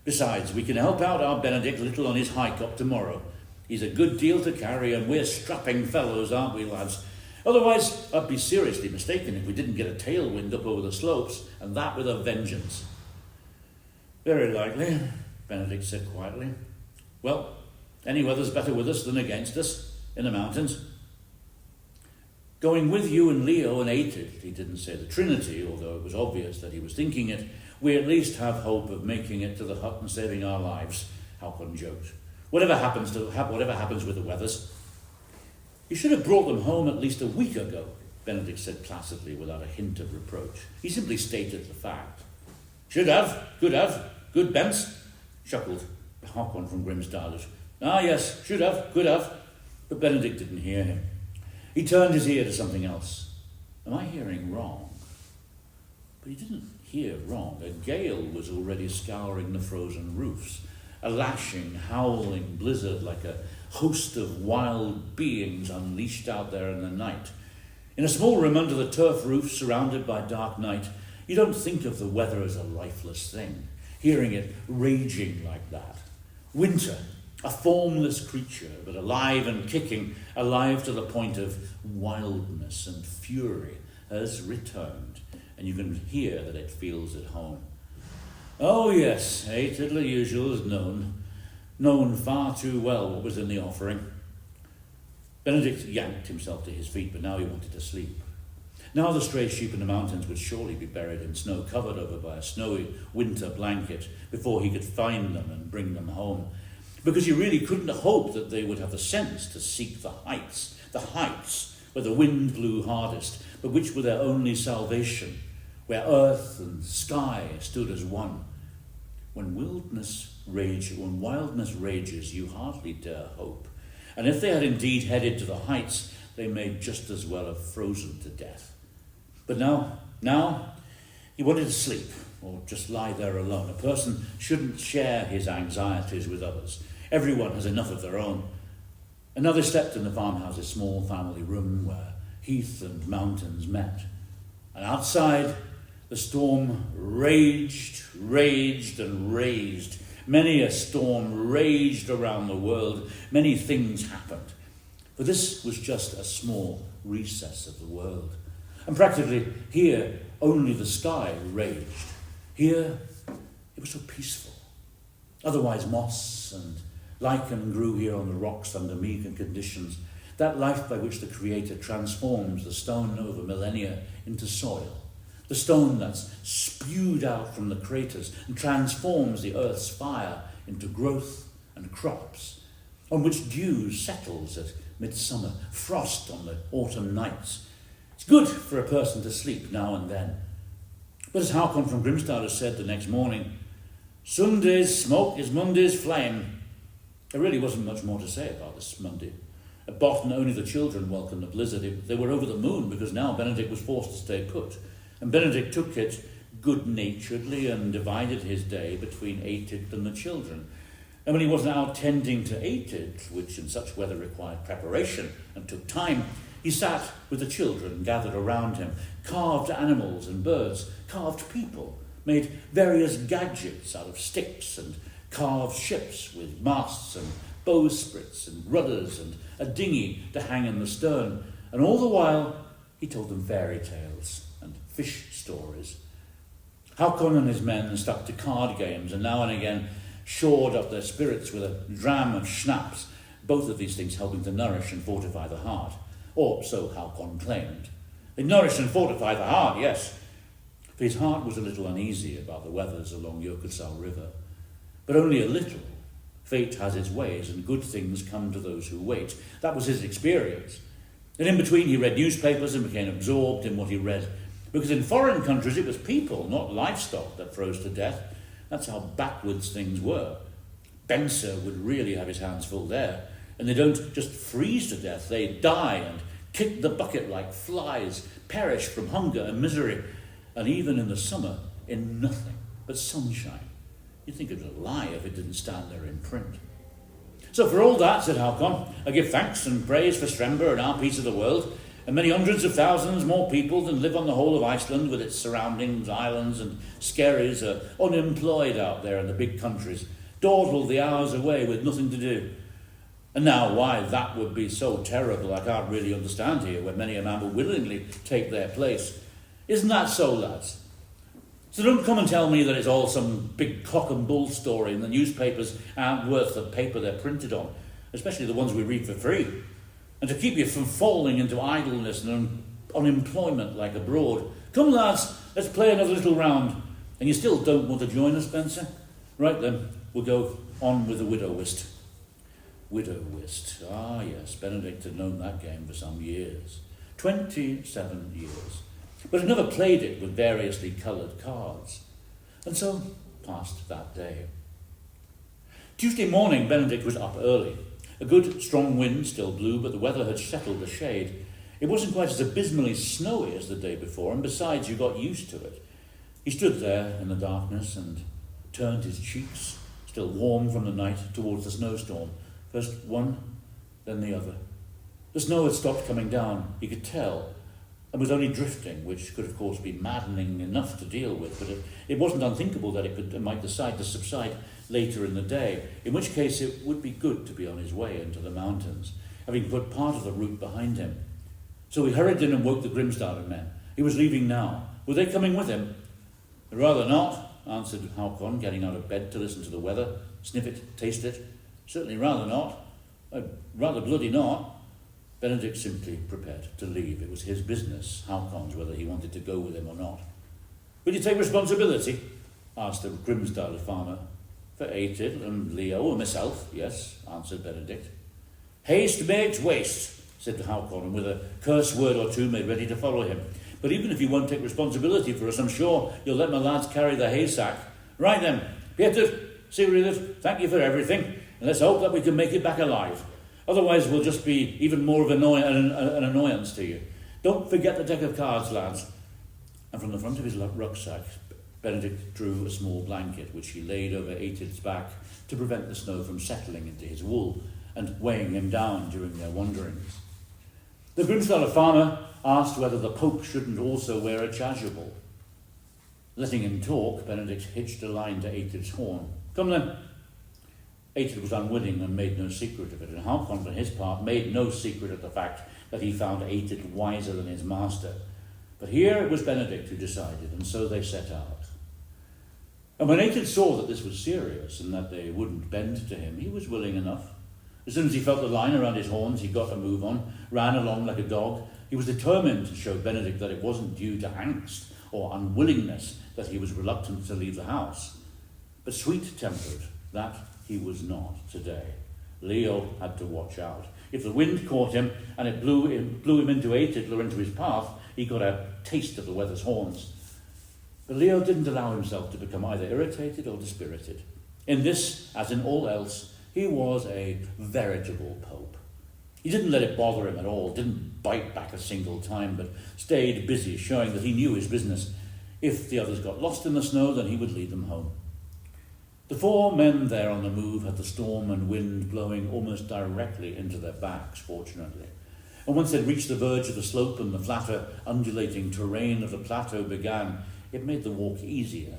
Besides, we can help out our Benedict a little on his hike up tomorrow. He's a good deal to carry, and we're strapping fellows, aren't we, lads? Otherwise, I'd be seriously mistaken if we didn't get a tailwind up over the slopes, and that with a vengeance. Very likely, Benedict said quietly. Well, any weather's better with us than against us, in the mountains. Going with you and Leo and Aetid, he didn't say the Trinity, although it was obvious that he was thinking it, we at least have hope of making it to the hut and saving our lives, Hákon joked. Whatever happens with the weathers. You should have brought them home at least a week ago, Benedict said placidly without a hint of reproach. He simply stated the fact. Should have, good Bence, chuckled Hákon from Grimsdalus. Ah yes, should have, could have. But Benedict didn't hear him. He turned his ear to something else. Am I hearing wrong? But he didn't hear wrong. A gale was already scouring the frozen roofs, a lashing, howling blizzard like a host of wild beings unleashed out there in the night. In a small room under the turf roof surrounded by dark night, you don't think of the weather as a lifeless thing, hearing it raging like that. Winter, a formless creature, but alive and kicking, alive to the point of wildness and fury, has returned, and you can hear that it feels at home. Oh yes, Aetid, the usual, is known far too well what was in the offering. Benedict yanked himself to his feet, but now he wanted to sleep. Now the stray sheep in the mountains would surely be buried in snow, covered over by a snowy winter blanket, before he could find them and bring them home. Because he really couldn't hope that they would have the sense to seek the heights where the wind blew hardest, but which were their only salvation, where earth and sky stood as one. When wildness rages, you hardly dare hope. And if they had indeed headed to the heights, they may just as well have frozen to death. But now, he wanted to sleep, or just lie there alone. A person shouldn't share his anxieties with others. Everyone has enough of their own. And now they slept in the farmhouse's small family room where heath and mountains met. And outside, the storm raged and raged. Many a storm raged around the world. Many things happened. For this was just a small recess of the world. And practically here, only the sky raged. Here, it was so peaceful. Otherwise, moss and lichen grew here on the rocks under meager conditions, that life by which the Creator transforms the stone over millennia into soil, the stone that's spewed out from the craters and transforms the earth's fire into growth and crops, on which dew settles at midsummer, frost on the autumn nights. It's good for a person to sleep now and then. But as Hákon from Grimstad has said the next morning, Sunday's smoke is Monday's flame. There really wasn't much more to say about this Monday. At Botton, only the children welcomed the blizzard. They were over the moon because now Benedict was forced to stay put. And Benedict took it good-naturedly and divided his day between Aetid and the children. And when he wasn't out tending to Aetid, which in such weather required preparation and took time, he sat with the children gathered around him, carved animals and birds, carved people, made various gadgets out of sticks and carved ships with masts and bowsprits and rudders and a dinghy to hang in the stern. And all the while, he told them fairy tales and fish stories. Hákon and his men stuck to card games and now and again shored up their spirits with a dram of schnapps, both of these things helping to nourish and fortify the heart. Or so Hákon claimed. They nourish and fortify the heart, yes. For his heart was a little uneasy about the weathers along Jökulsá River. But only a little. Fate has its ways, and good things come to those who wait. That was his experience. And in between he read newspapers and became absorbed in what he read. Because in foreign countries it was people, not livestock, that froze to death. That's how backwards things were. Benser would really have his hands full there. And they don't just freeze to death, they die and kick the bucket like flies, perish from hunger and misery, and even in the summer, in nothing but sunshine. You'd think it was a lie if it didn't stand there in print. So for all that, said Hákon, I give thanks and praise for Strember and our piece of the world, and many hundreds of thousands more people than live on the whole of Iceland with its surroundings, islands and skerries are unemployed out there in the big countries, dawdle the hours away with nothing to do. And now why that would be so terrible I can't really understand here, where many a man will willingly take their place. Isn't that so, lads? So don't come and tell me that it's all some big cock and bull story and the newspapers aren't worth the paper they're printed on, especially the ones we read for free. And to keep you from falling into idleness and unemployment like abroad. Come, lads, let's play another little round. And you still don't want to join us, Spencer? Right then, we'll go on with the widow whist. Widow whist. Ah, yes, Benedict had known that game for some years. 27 years. But had never played it with variously coloured cards. And so passed that day. Tuesday morning, Benedict was up early. A good, strong wind still blew, but the weather had settled a shade. It wasn't quite as abysmally snowy as the day before, and besides, you got used to it. He stood there in the darkness and turned his cheeks, still warm from the night, towards the snowstorm. First one, then the other. The snow had stopped coming down, he could tell, and was only drifting, which could of course be maddening enough to deal with, but it wasn't unthinkable that it might decide to subside later in the day, in which case it would be good to be on his way into the mountains, having put part of the route behind him. So he hurried in and woke the Grimsdalen men. He was leaving now. Were they coming with him? Rather not, answered Hákon, getting out of bed to listen to the weather. Sniff it, taste it. Certainly rather not. Rather bloody not. Benedict simply prepared to leave. It was his business, Hákon's, whether he wanted to go with him or not. Will you take responsibility? Asked the Grimsdale farmer. For Eitil and Leo and myself, yes, answered Benedict. Haste makes waste, said Hákon, and with a curse word or two made ready to follow him. But even if you won't take responsibility for us, I'm sure you'll let my lads carry the hay sack. Right then, Peter, Sigrid, thank you for everything, and let's hope that we can make it back alive. Otherwise, we'll just be even more of an annoyance to you. Don't forget the deck of cards, lads. And from the front of his rucksack, Benedict drew a small blanket, which he laid over Eitil's back to prevent the snow from settling into his wool and weighing him down during their wanderings. The Grimsdale farmer asked whether the Pope shouldn't also wear a chasuble. Letting him talk, Benedict hitched a line to Eitil's horn. Come then. Eitil was unwilling and made no secret of it, and Hákon, for his part, made no secret of the fact that he found Eitil wiser than his master. But here it was Benedict who decided, and so they set out. And when Eitil saw that this was serious and that they wouldn't bend to him, he was willing enough. As soon as he felt the line around his horns, he got a move on, ran along like a dog. He was determined to show Benedict that it wasn't due to angst or unwillingness that he was reluctant to leave the house. But sweet-tempered, that he was not today. Leo had to watch out. If the wind caught him and it blew him into Eitil or into his path, he got a taste of the weather's horns. But Leo didn't allow himself to become either irritated or dispirited. In this, as in all else, he was a veritable pope. He didn't let it bother him at all, didn't bite back a single time, but stayed busy, showing that he knew his business. If the others got lost in the snow, then he would lead them home. The four men there on the move had the storm and wind blowing almost directly into their backs, fortunately. And once they'd reached the verge of the slope and the flatter, undulating terrain of the plateau began, it made the walk easier.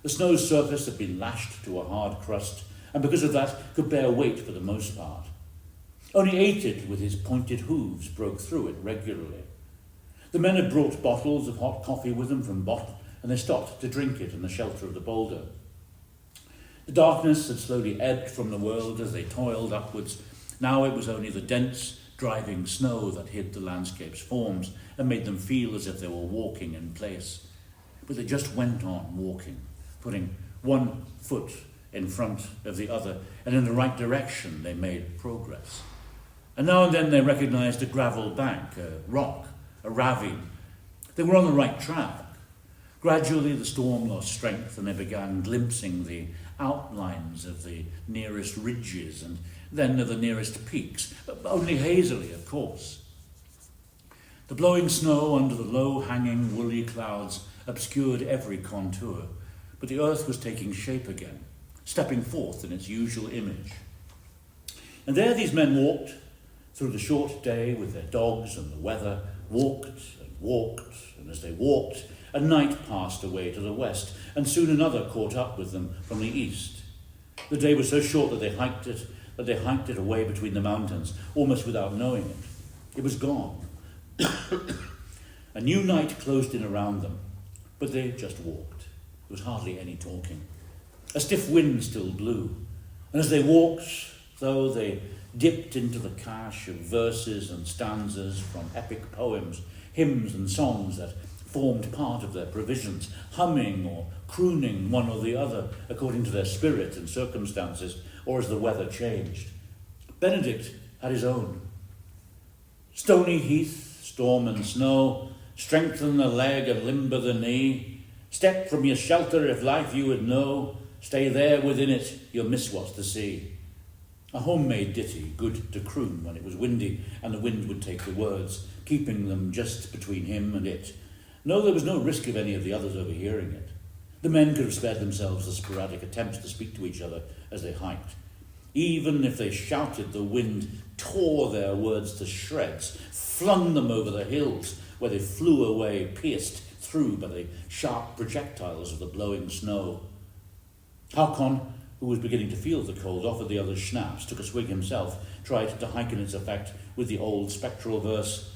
The snow's surface had been lashed to a hard crust, and because of that could bear weight for the most part. Only Eitil, with his pointed hooves, broke through it regularly. The men had brought bottles of hot coffee with them from bottle, and they stopped to drink it in the shelter of the boulder. The darkness had slowly ebbed from the world as they toiled upwards. Now it was only the dense, driving snow that hid the landscape's forms and made them feel as if they were walking in place. But they just went on walking, putting one foot in front of the other, and in the right direction they made progress. And now and then they recognized a gravel bank, a rock, a ravine. They were on the right track. Gradually the storm lost strength and they began glimpsing the outlines of the nearest ridges and then of the nearest peaks, only hazily, of course. The blowing snow under the low-hanging woolly clouds obscured every contour, but the earth was taking shape again, stepping forth in its usual image. And there these men walked through the short day with their dogs and the weather, walked and walked, and as they walked, a night passed away to the west, and soon another caught up with them from the east. The day was so short that they hiked it away between the mountains, almost without knowing it. It was gone. A new night closed in around them, but they just walked. There was hardly any talking. A stiff wind still blew, and as they walked, though, they dipped into the cache of verses and stanzas from epic poems, hymns and songs that formed part of their provisions, humming or crooning one or the other according to their spirit and circumstances, or as the weather changed. Benedict had his own. Stony heath, storm and snow, strengthen the leg and limber the knee. Step from your shelter if life you would know. Stay there within it, you'll miss what's to see. A homemade ditty, good to croon when it was windy and the wind would take the words, keeping them just between him and it. No, there was no risk of any of the others overhearing it. The men could have spared themselves the sporadic attempts to speak to each other as they hiked. Even if they shouted, the wind tore their words to shreds, flung them over the hills, where they flew away, pierced through by the sharp projectiles of the blowing snow. Hakon, who was beginning to feel the cold, offered the others schnapps, took a swig himself, tried to heighten its effect with the old spectral verse.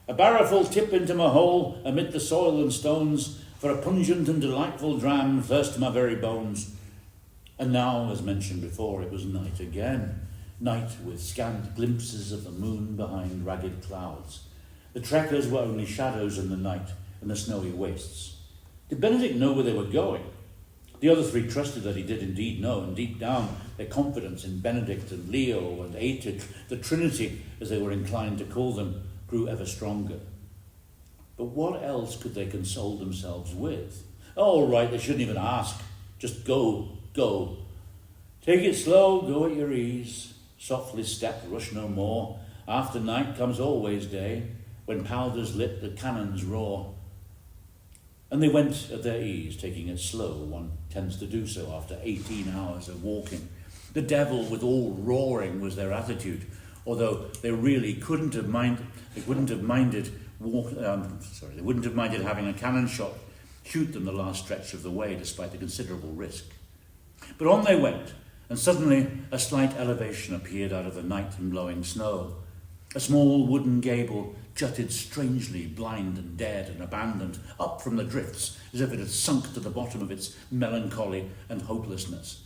A barrowful tip into my hole, amid the soil and stones, for a pungent and delightful dram, thirst my very bones. And now, as mentioned before, it was night again. Night with scant glimpses of the moon behind ragged clouds. The trekkers were only shadows in the night and the snowy wastes. Did Benedict know where they were going? The other three trusted that he did indeed know, and deep down their confidence in Benedict and Leo and Aetid, the Trinity, as they were inclined to call them, grew ever stronger. But what else could they console themselves with? All right, they shouldn't even ask. Just go. Take it slow, go at your ease. Softly step, rush no more. After night comes always day. When powder's lit, the cannons roar. And they went at their ease, taking it slow. One tends to do so after 18 hours of walking. The devil with all roaring was their attitude, although they really wouldn't have minded having a cannon shot shoot them the last stretch of the way, despite the considerable risk. But on they went, and suddenly a slight elevation appeared out of the night and blowing snow. A small wooden gable jutted strangely, blind and dead and abandoned, up from the drifts, as if it had sunk to the bottom of its melancholy and hopelessness.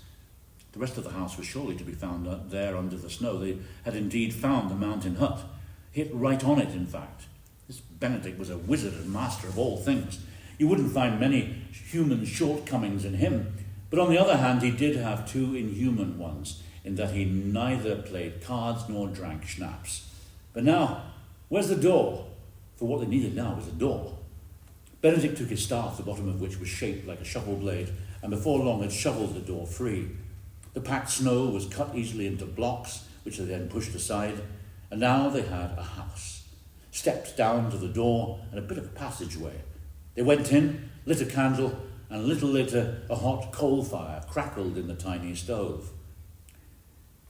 The rest of the house was surely to be found there under the snow. They had indeed found the mountain hut, hit right on it, in fact. This Benedict was a wizard and master of all things. You wouldn't find many human shortcomings in him, but on the other hand, he did have two inhuman ones, in that he neither played cards nor drank schnapps. But now, where's the door? For what they needed now was a door. Benedict took his staff, the bottom of which was shaped like a shovel blade, and before long had shoveled the door free. The packed snow was cut easily into blocks, which they then pushed aside, and now they had a house. Steps down to the door and a bit of a passageway. They went in, lit a candle, and a little later a hot coal fire crackled in the tiny stove.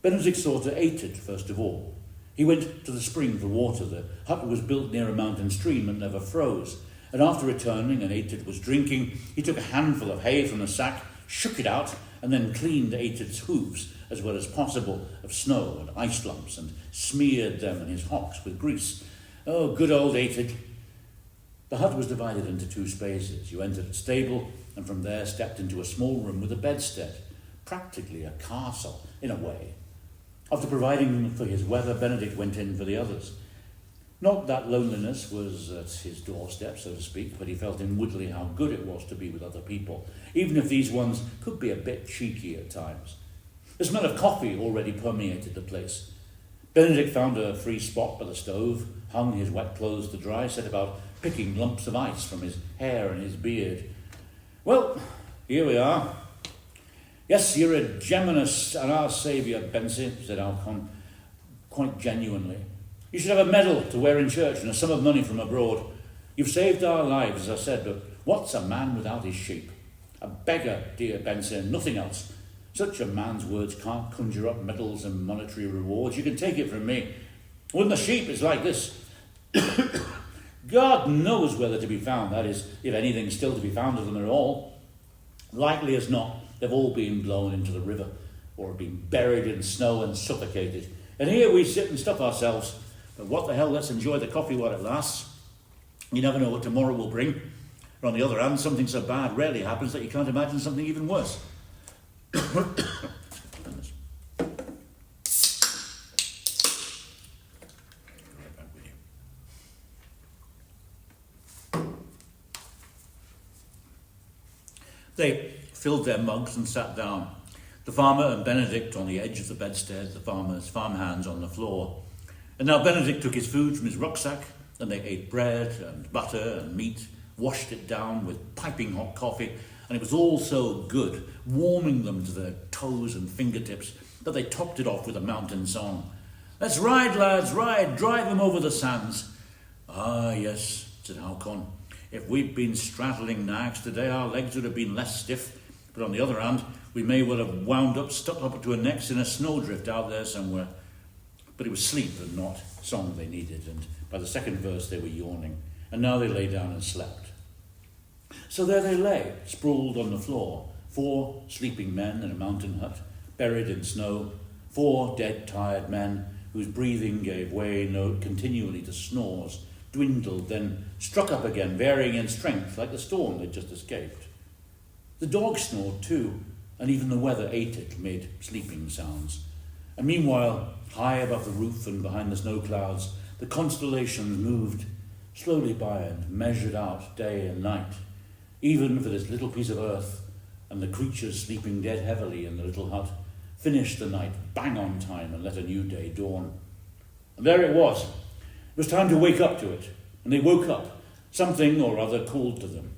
Benedict saw to Aetid first of all. He went to the spring for water. The hut was built near a mountain stream and never froze. And after returning and Aetid was drinking, he took a handful of hay from the sack, shook it out, and then cleaned Aetid's hooves as well as possible of snow and ice lumps, and smeared them and his hocks with grease. Oh, good old Aetid. The hut was divided into two spaces. You entered a stable, and from there stepped into a small room with a bedstead, practically a castle in a way. After providing for his weather, Benedict went in for the others. Not that loneliness was at his doorstep, so to speak, but he felt inwardly how good it was to be with other people, even if these ones could be a bit cheeky at times. The smell of coffee already permeated the place. Benedict found a free spot by the stove, hung his wet clothes to dry, set about picking lumps of ice from his hair and his beard. Well, here we are. Yes, you're a Geminus and our saviour, Bensi, said Alcon, quite genuinely. You should have a medal to wear in church and a sum of money from abroad. You've saved our lives, as I said, but what's a man without his sheep? A beggar, dear Bensi, and nothing else. Such a man's words can't conjure up medals and monetary rewards. You can take it from me. With the sheep, it's like this. God knows where they're to be found, that is, if anything's still to be found of them at all. Likely as not, they've all been blown into the river, or been buried in snow and suffocated. And here we sit and stuff ourselves. But what the hell, let's enjoy the coffee while it lasts. You never know what tomorrow will bring. But on the other hand, something so bad rarely happens that you can't imagine something even worse. They filled their mugs and sat down. The farmer and Benedict on the edge of the bedstead, the farmer's farmhands on the floor. And now Benedict took his food from his rucksack, and they ate bread and butter and meat, washed it down with piping hot coffee, and it was all so good, warming them to their toes and fingertips, that they topped it off with a mountain song. "Let's ride, lads, ride, drive them over the sands." "Ah, yes," said Haakon. "If we'd been straddling nags today, our legs would have been less stiff. But on the other hand, we may well have wound up stuck up to our necks in a snowdrift out there somewhere." But it was sleep and not song they needed, and by the second verse they were yawning, and now they lay down and slept. So there they lay, sprawled on the floor, 4 sleeping men in a mountain hut, buried in snow, 4 dead, tired men whose breathing gave way continually to snores, dwindled, then struck up again, varying in strength like the storm they'd just escaped. The dog snored too, and even the weather ate it, made sleeping sounds. And meanwhile, high above the roof and behind the snow clouds, the constellations moved slowly by and measured out day and night, even for this little piece of earth, and the creatures sleeping dead heavily in the little hut finished the night bang on time and let a new day dawn. And there it was. It was time to wake up to it, and they woke up. Something or other called to them.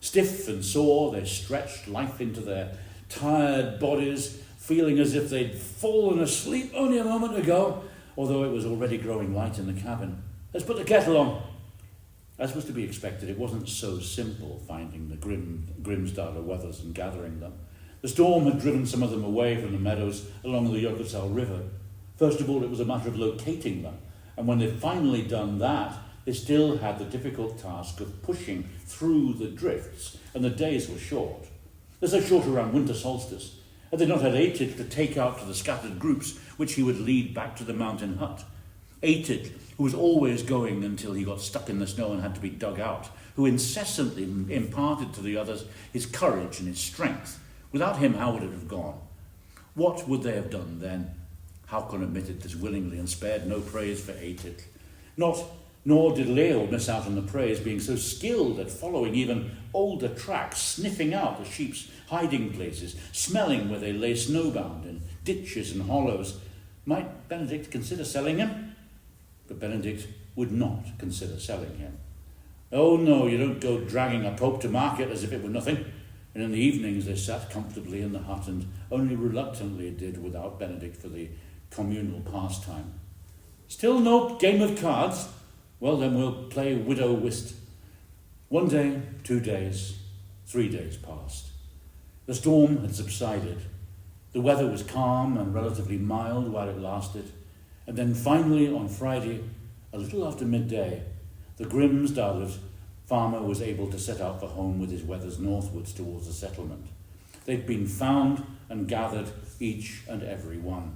Stiff and sore, they stretched life into their tired bodies, feeling as if they'd fallen asleep only a moment ago, although it was already growing light in the cabin. "Let's put the kettle on." As was to be expected, it wasn't so simple finding the Grimsdala wethers and gathering them. The storm had driven some of them away from the meadows along the Jökulsá River. First of all, it was a matter of locating them, and when they'd finally done that, they still had the difficult task of pushing through the drifts, and the days were short. They're so short around winter solstice, and they'd not had Eitid to take out to the scattered groups which he would lead back to the mountain hut. Eitid, who was always going until he got stuck in the snow and had to be dug out, who incessantly imparted to the others his courage and his strength. Without him, how would it have gone? What would they have done then? Haakon admitted this willingly and spared no praise for Eitid. Nor did Leo miss out on the praise, being so skilled at following even older tracks, sniffing out the sheep's hiding places, smelling where they lay snowbound in ditches and hollows. Might Benedict consider selling him? But Benedict would not consider selling him. Oh no, you don't go dragging a pope to market as if it were nothing. And in the evenings they sat comfortably in the hut and only reluctantly did without Benedict for the communal pastime. Still no game of cards? Well, then we'll play widow whist. 1 day, 2 days, 3 days passed. The storm had subsided. The weather was calm and relatively mild while it lasted. And then finally on Friday, a little after midday, the Grimsdala's farmer was able to set out for home with his wethers northwards towards the settlement. They'd been found and gathered, each and every one.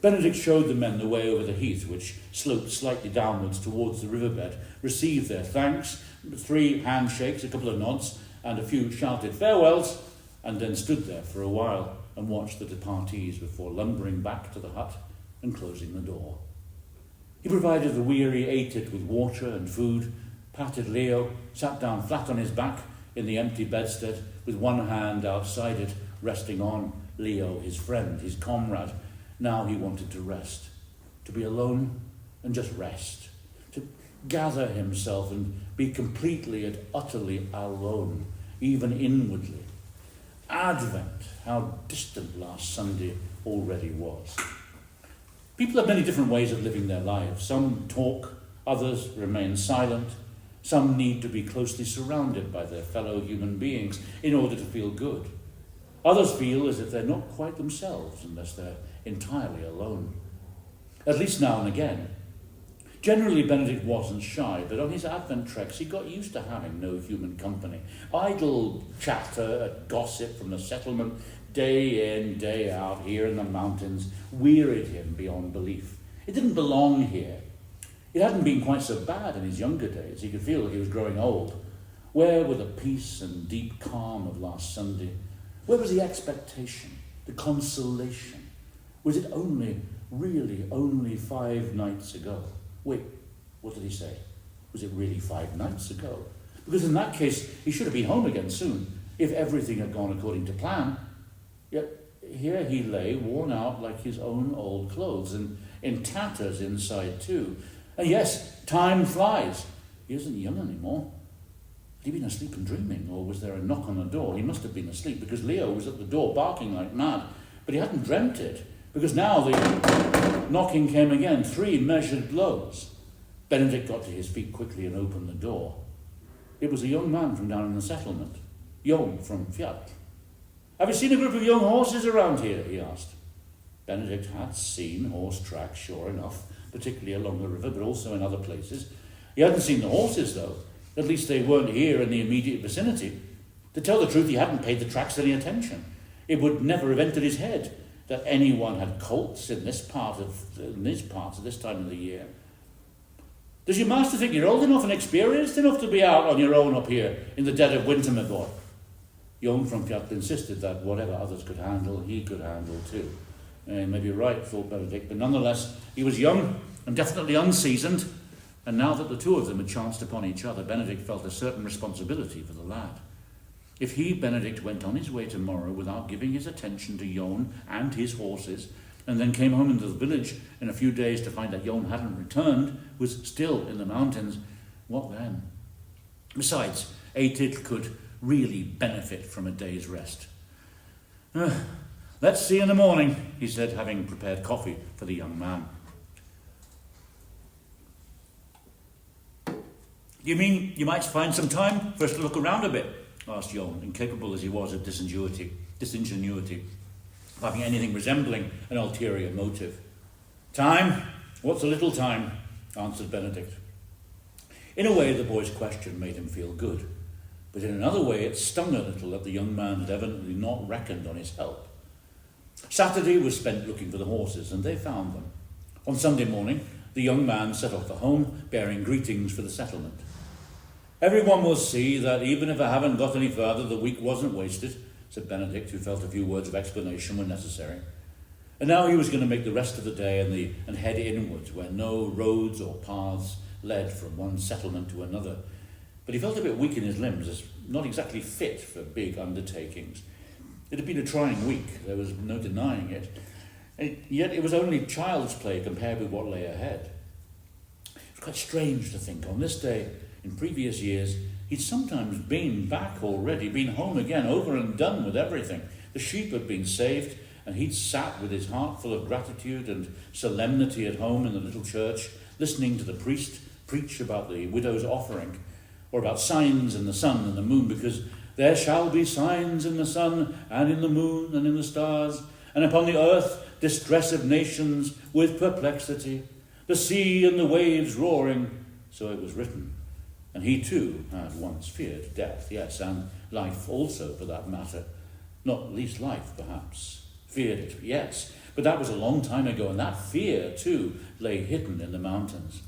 Benedict showed the men the way over the heath, which sloped slightly downwards towards the riverbed, received their thanks, 3 handshakes, a couple of nods, and a few shouted farewells, and then stood there for a while and watched the departees before lumbering back to the hut and closing the door. He provided the weary Eitid with water and food, patted Leo, sat down flat on his back in the empty bedstead with one hand outside it, resting on Leo, his friend, his comrade. Now he wanted to rest, to be alone and just rest, to gather himself and be completely and utterly alone, even inwardly. Advent, how distant last Sunday already was. People have many different ways of living their lives. Some talk, others remain silent. Some need to be closely surrounded by their fellow human beings in order to feel good. Others feel as if they're not quite themselves unless they're entirely alone. At least now and again. Generally, Benedict wasn't shy, but on his Advent treks, he got used to having no human company. Idle chatter, gossip from the settlement, day in, day out, here in the mountains, wearied him beyond belief. It didn't belong here. It hadn't been quite so bad in his younger days. He could feel he was growing old. Where were the peace and deep calm of last Sunday? Where was the expectation, the consolation? Was it really only 5 nights ago? Wait, what did he say? Was it really 5 nights ago? Because in that case, he should have been home again soon, if everything had gone according to plan. Yet here he lay, worn out like his own old clothes, and in tatters inside too. And yes, time flies. He isn't young anymore. Had he been asleep and dreaming, or was there a knock on the door? He must have been asleep, because Leo was at the door barking like mad. But he hadn't dreamt it, because now the knocking came again, 3 measured blows. Benedict got to his feet quickly and opened the door. It was a young man from down in the settlement, Jon from Fjall. Have you seen a group of young horses around here? He asked. Benedict had seen horse tracks, sure enough, particularly along the river, but also in other places. He hadn't seen the horses, though. At least they weren't here in the immediate vicinity. To tell the truth, he hadn't paid the tracks any attention. It would never have entered his head that anyone had colts in these parts at this time of the year. Does your master think you're old enough and experienced enough to be out on your own up here in the dead of winter, my boy? Jon from Fjall insisted that whatever others could handle, he could handle too. He may be right, thought Benedict, but nonetheless, he was young and definitely unseasoned, and now that the two of them had chanced upon each other, Benedict felt a certain responsibility for the lad. If he, Benedict, went on his way tomorrow without giving his attention to Jon and his horses, and then came home into the village in a few days to find that Jon hadn't returned, was still in the mountains, what then? Besides, Edith could really benefit from a day's rest. Let's see in the morning, he said, having prepared coffee for the young man. You mean you might find some time for us to look around a bit? Asked Jon, incapable as he was of disingenuity, of having anything resembling an ulterior motive. Time? What's a little time? Answered Benedict. In a way, the boy's question made him feel good, but in another way it stung a little that the young man had evidently not reckoned on his help. Saturday was spent looking for the horses, and they found them. On Sunday morning, the young man set off for home, bearing greetings for the settlement. Everyone will see that even if I haven't got any further, the week wasn't wasted, said Benedict, who felt a few words of explanation were necessary. And now he was going to make the rest of the day and head inwards, where no roads or paths led from one settlement to another. But he felt a bit weak in his limbs, as not exactly fit for big undertakings. It had been a trying week, there was no denying it. And yet it was only child's play compared with what lay ahead. It was quite strange to think on this day, in previous years, he'd sometimes been back already, been home again, over and done with everything. The sheep had been saved, and he'd sat with his heart full of gratitude and solemnity at home in the little church, listening to the priest preach about the widow's offering, or about signs in the sun and the moon, because there shall be signs in the sun and in the moon and in the stars, and upon the earth distress of nations with perplexity, the sea and the waves roaring. So it was written. And he too had once feared death, yes, and life also for that matter. Not least life, perhaps. Feared it, yes, but that was a long time ago, and that fear too lay hidden in the mountains.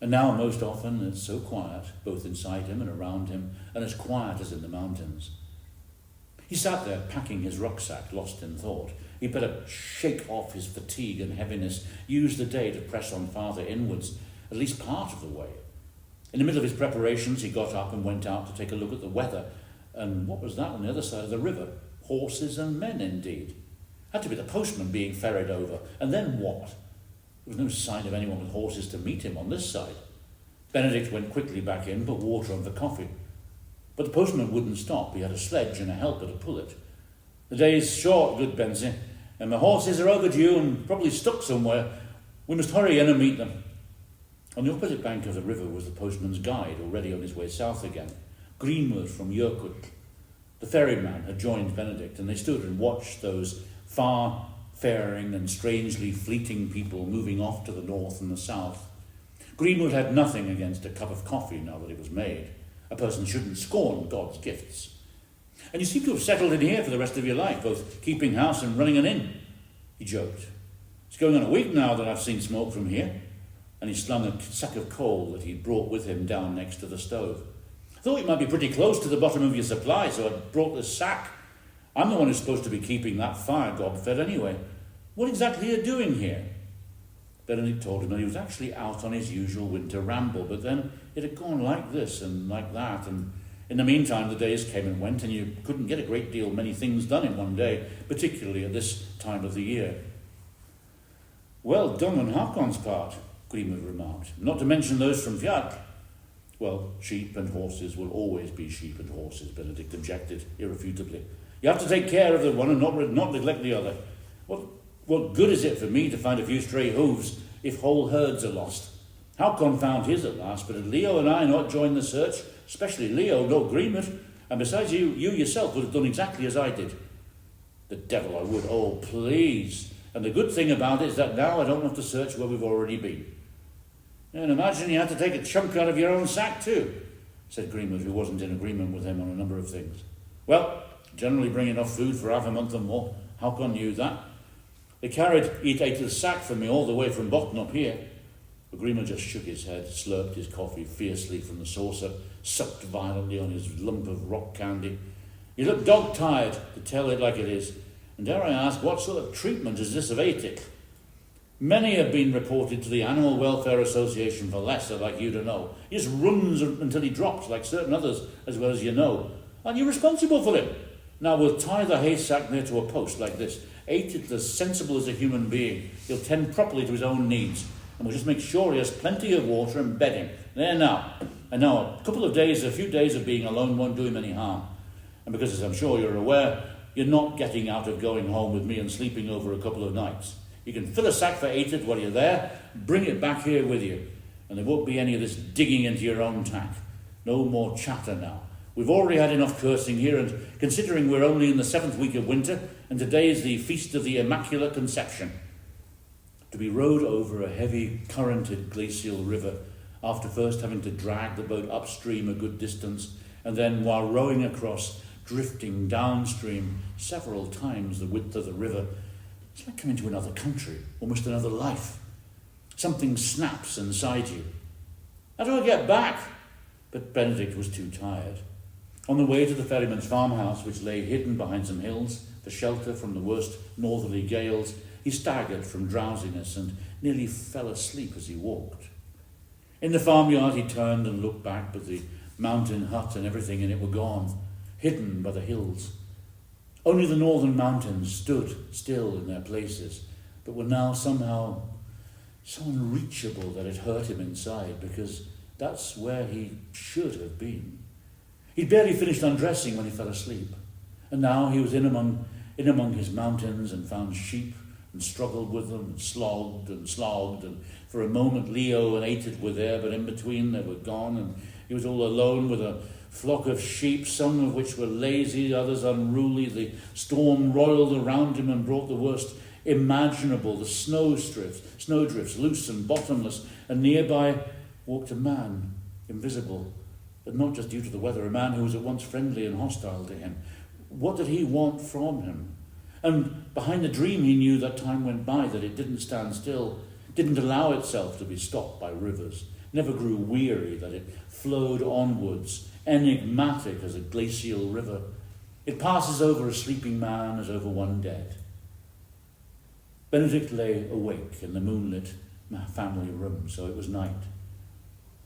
And now most often it's so quiet, both inside him and around him, and as quiet as in the mountains. He sat there packing his rucksack, lost in thought. He'd better shake off his fatigue and heaviness, use the day to press on farther inwards, at least part of the way. In the middle of his preparations, he got up and went out to take a look at the weather. And what was that on the other side of the river? Horses and men, indeed. Had to be the postman being ferried over. And then what? There was no sign of anyone with horses to meet him on this side. Benedict went quickly back in, put water on for coffee. But the postman wouldn't stop. He had a sledge and a helper to pull it. The day's short, good Benzie, and the horses are overdue and probably stuck somewhere. We must hurry in and meet them. On the opposite bank of the river was the postman's guide, already on his way south again, Greenwood from Jørkut. The ferryman had joined Benedict, and they stood and watched those far-faring and strangely fleeting people moving off to the north and the south. Greenwood had nothing against a cup of coffee now that it was made. A person shouldn't scorn God's gifts. And you seem to have settled in here for the rest of your life, both keeping house and running an inn, he joked. It's going on a week now that I've seen smoke from here. And he slung a sack of coal that he'd brought with him down next to the stove. I thought you might be pretty close to the bottom of your supply, so I brought this sack. I'm the one who's supposed to be keeping that fire gob fed anyway. What exactly are you doing here? Benedict told him that he was actually out on his usual winter ramble, but then it had gone like this and like that, and in the meantime the days came and went, and you couldn't get a great deal many things done in one day, particularly at this time of the year. Well done on Hakon's part, Greenwood remarked, not to mention those from Fjall. Well, sheep and horses will always be sheep and horses, Benedict objected irrefutably. You have to take care of the one and not neglect the other. What good is it for me to find a few stray hooves if whole herds are lost? Hakon found his at last, but had Leo and I not joined the search, especially Leo, no Greenwood, and besides you yourself would have done exactly as I did. The devil I would, oh please. And the good thing about it is that now I don't have to search where we've already been. And imagine you had to take a chunk out of your own sack too, said Greenwood, who wasn't in agreement with him on a number of things. Well, generally bring enough food for half a month or more. Hakon knew that. They carried the sack for me all the way from Botn up here. But Greenwood just shook his head, slurped his coffee fiercely from the saucer, sucked violently on his lump of rock candy. You look dog-tired, to tell it like it is. And dare I ask, what sort of treatment is this of Atik? Many have been reported to the Animal Welfare Association for lesser, like you to know. He just runs until he drops, like certain others, as well as you know. Aren't you responsible for him? Now we'll tie the haystack near to a post like this. Atik, as sensible as a human being, he'll tend properly to his own needs. And we'll just make sure he has plenty of water and bedding. There now. And now a few days of being alone won't do him any harm. And because, as I'm sure you're aware, you're not getting out of going home with me and sleeping over a couple of nights. You can fill a sack for Atik while you're there, bring it back here with you. And there won't be any of this digging into your own tack. No more chatter now. We've already had enough cursing here, and considering we're only in the 7th week of winter, and today is the Feast of the Immaculate Conception, to be rowed over a heavy, currented glacial river, after first having to drag the boat upstream a good distance, and then, while rowing across, drifting downstream several times the width of the river, it's like coming to another country, almost another life. Something snaps inside you. How do I get back? But Benedict was too tired. On the way to the ferryman's farmhouse, which lay hidden behind some hills, for shelter from the worst northerly gales, he staggered from drowsiness and nearly fell asleep as he walked. In the farmyard he turned and looked back, but the mountain hut and everything in it were gone, hidden by the hills. Only the northern mountains stood still in their places, but were now somehow so unreachable that it hurt him inside, because that's where he should have been. He'd barely finished undressing when he fell asleep, and now he was in among his mountains and found sheep and struggled with them and slogged, and for a moment Leo and Atik were there, but in between they were gone, and he was all alone with a flock of sheep, some of which were lazy, others unruly. The storm roiled around him and brought the worst imaginable, the snowdrifts, loose and bottomless, and nearby walked a man, invisible, but not just due to the weather, a man who was at once friendly and hostile to him. What did he want from him? And behind the dream he knew that time went by, that it didn't stand still, didn't allow itself to be stopped by rivers, never grew weary, that it flowed onwards, enigmatic as a glacial river. It passes over a sleeping man as over one dead. Benedict lay awake in the moonlit family room, so it was night.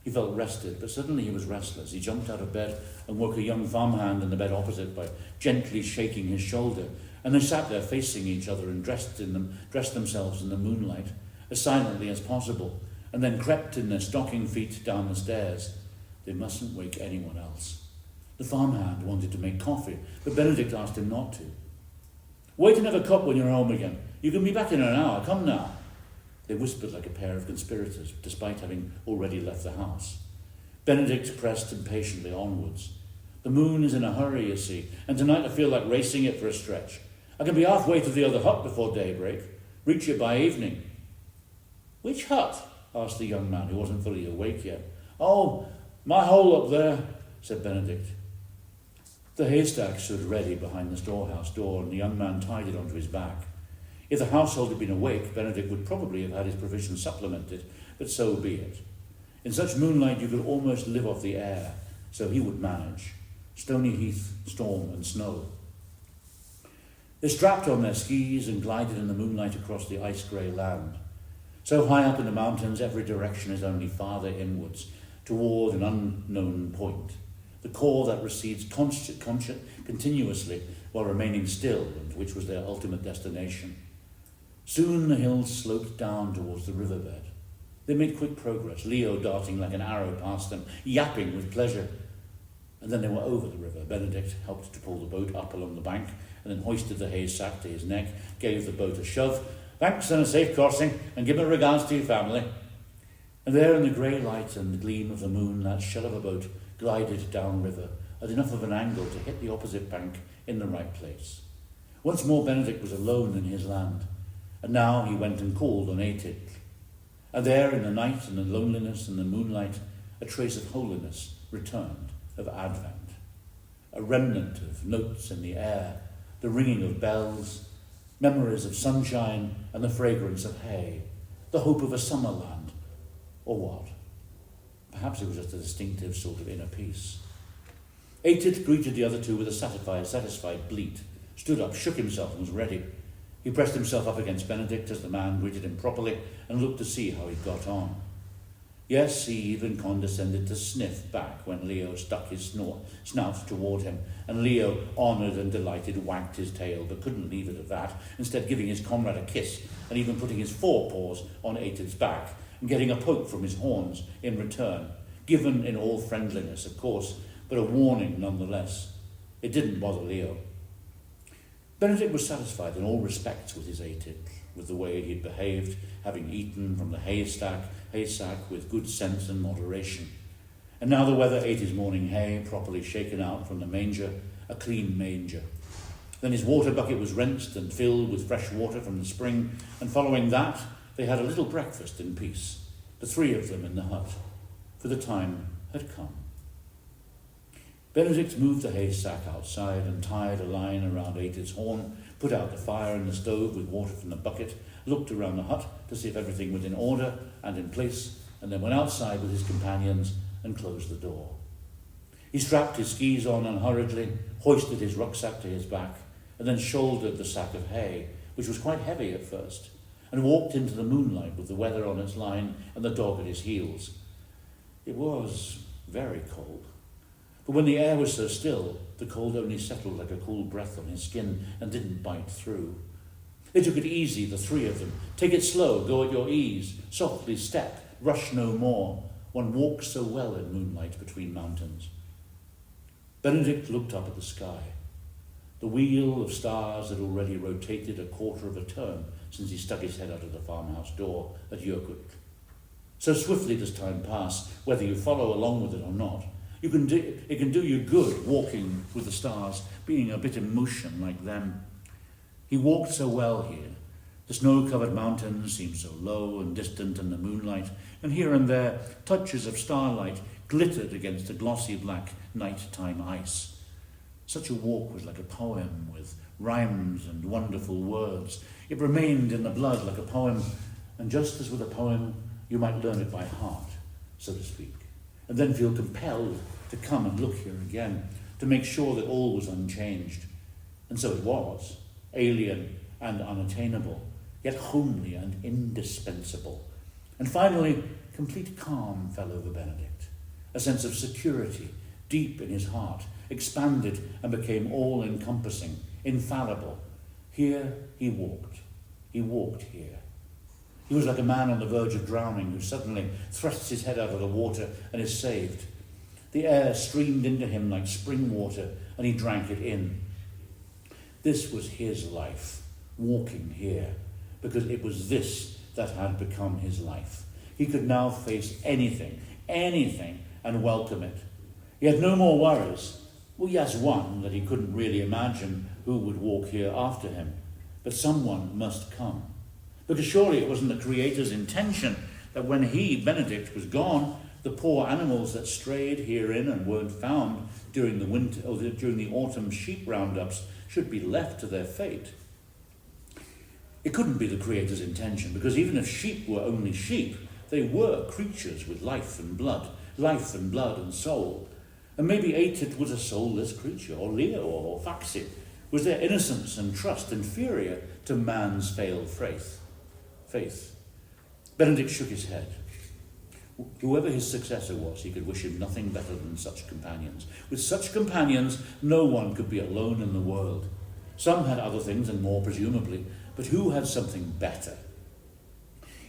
He felt rested, but suddenly he was restless. He jumped out of bed and woke a young farmhand in the bed opposite by gently shaking his shoulder. And they sat there facing each other and dressed themselves in the moonlight, as silently as possible, and then crept in their stocking feet down the stairs. They mustn't wake anyone else. The farmhand wanted to make coffee, but Benedict asked him not to. Wait and have a cup when you're home again. You can be back in an hour. Come now. They whispered like a pair of conspirators, despite having already left the house. Benedict pressed impatiently onwards. The moon is in a hurry, you see, and tonight I feel like racing it for a stretch. I can be halfway to the other hut before daybreak, reach it by evening. Which hut? asked the young man, who wasn't fully awake yet. "Oh, my hole up there," said Benedict. The haystack stood ready behind the storehouse door, and the young man tied it onto his back. If the household had been awake, Benedict would probably have had his provision supplemented, but so be it. In such moonlight you could almost live off the air, so he would manage. Stony heath, storm and snow. They strapped on their skis and glided in the moonlight across the ice-grey land. So high up in the mountains, every direction is only farther inwards, toward an unknown point, the core that recedes continuously while remaining still, and which was their ultimate destination. Soon the hills sloped down towards the riverbed. They made quick progress, Leo darting like an arrow past them, yapping with pleasure. And then they were over the river. Benedict helped to pull the boat up along the bank, and then hoisted the hay sack to his neck, gave the boat a shove. "Thanks and a safe crossing, and give my regards to your family." And there in the grey light and the gleam of the moon, that shell of a boat glided downriver at enough of an angle to hit the opposite bank in the right place. Once more Benedict was alone in his land, and now he went and called on Aitid. And there in the night and the loneliness and the moonlight, a trace of holiness returned, of Advent. A remnant of notes in the air, the ringing of bells, memories of sunshine and the fragrance of hay, the hope of a summer land, or what? Perhaps it was just a distinctive sort of inner peace. Aitid greeted the other two with a satisfied bleat, stood up, shook himself and was ready. He pressed himself up against Benedict as the man greeted him properly and looked to see how he got on. Yes, he even condescended to sniff back when Leo stuck his snout toward him, and Leo, honoured and delighted, wagged his tail, but couldn't leave it at that, instead giving his comrade a kiss, and even putting his forepaws on Aitid's back, and getting a poke from his horns in return, given in all friendliness, of course, but a warning nonetheless. It didn't bother Leo. Benedict was satisfied in all respects with his Aitid, with the way he'd behaved, having eaten from the haysack with good sense and moderation. And now the weather ate his morning hay, properly shaken out from the manger, a clean manger. Then his water bucket was rinsed and filled with fresh water from the spring, and following that, they had a little breakfast in peace, the three of them in the hut, for the time had come. Benedict moved the haystack outside and tied a line around Aitid's horn, put out the fire in the stove with water from the bucket, looked around the hut to see if everything was in order and in place, and then went outside with his companions and closed the door. He strapped his skis on unhurriedly, hoisted his rucksack to his back, and then shouldered the sack of hay, which was quite heavy at first, and walked into the moonlight with the weather on its line and the dog at his heels. It was very cold. But when the air was so still, the cold only settled like a cool breath on his skin and didn't bite through. They took it easy, the three of them. Take it slow, go at your ease, softly step, rush no more. One walks so well in moonlight between mountains. Benedict looked up at the sky. The wheel of stars had already rotated a quarter of a turn since he stuck his head out of the farmhouse door at Jökull. So swiftly does time pass, whether you follow along with it or not. It can do you good walking with the stars, being a bit in motion like them. He walked so well here. The snow-covered mountains seemed so low and distant in the moonlight, and here and there touches of starlight glittered against the glossy black nighttime ice. Such a walk was like a poem with rhymes and wonderful words. It remained in the blood like a poem, and just as with a poem, you might learn it by heart, so to speak, and then feel compelled to come and look here again, to make sure that all was unchanged. And so it was, alien and unattainable, yet homely and indispensable. And finally, complete calm fell over Benedict, a sense of security deep in his heart, expanded and became all-encompassing, infallible. Here he walked here. He was like a man on the verge of drowning who suddenly thrusts his head out of the water and is saved. The air streamed into him like spring water, and he drank it in. This was his life, walking here, because it was this that had become his life. He could now face anything, and welcome it. He had no more worries. Well, yes, one, that he couldn't really imagine who would walk here after him. But someone must come. Because surely it wasn't the Creator's intention that when he, Benedict, was gone, the poor animals that strayed herein and weren't found during the winter or during the autumn sheep roundups should be left to their fate. It couldn't be the Creator's intention, because even if sheep were only sheep, they were creatures with life and blood and soul. And maybe Atit was a soulless creature, or Leo or Faxit. Was their innocence and trust inferior to man's failed faith? Benedict shook his head. Whoever his successor was, he could wish him nothing better than such companions. With such companions, no one could be alone in the world. Some had other things and more, presumably, but who had something better?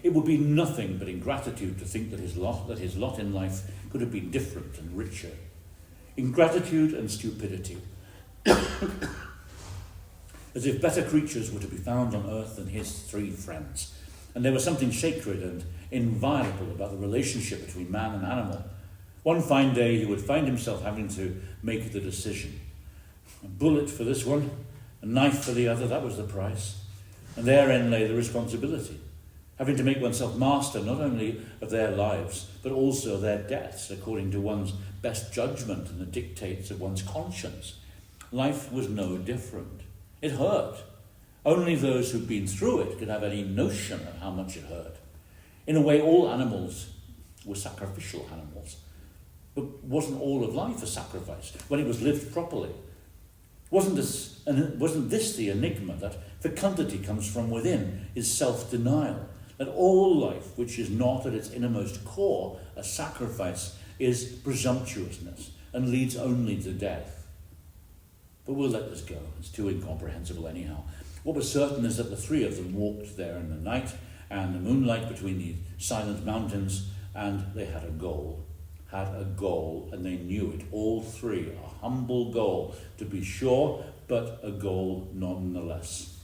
It would be nothing but ingratitude to think that his lot in life could have been different and richer. Ingratitude and stupidity. As if better creatures were to be found on earth than his three friends. And there was something sacred and inviolable about the relationship between man and animal. One fine day he would find himself having to make the decision. A bullet for this one, a knife for the other, that was the price. And therein lay the responsibility. Having to make oneself master not only of their lives, but also their deaths, according to one's best judgment and the dictates of one's conscience. Life was no different. It hurt. Only those who'd been through it could have any notion of how much it hurt. In a way, all animals were sacrificial animals. But wasn't all of life a sacrifice when it was lived properly? Wasn't this the enigma, that fecundity comes from within, is self-denial? That all life, which is not at its innermost core a sacrifice, is presumptuousness and leads only to death. But we'll let this go. It's too incomprehensible anyhow. What was certain is that the three of them walked there in the night and the moonlight between the silent mountains, and they had a goal, and they knew it, all three, a humble goal, to be sure, but a goal nonetheless.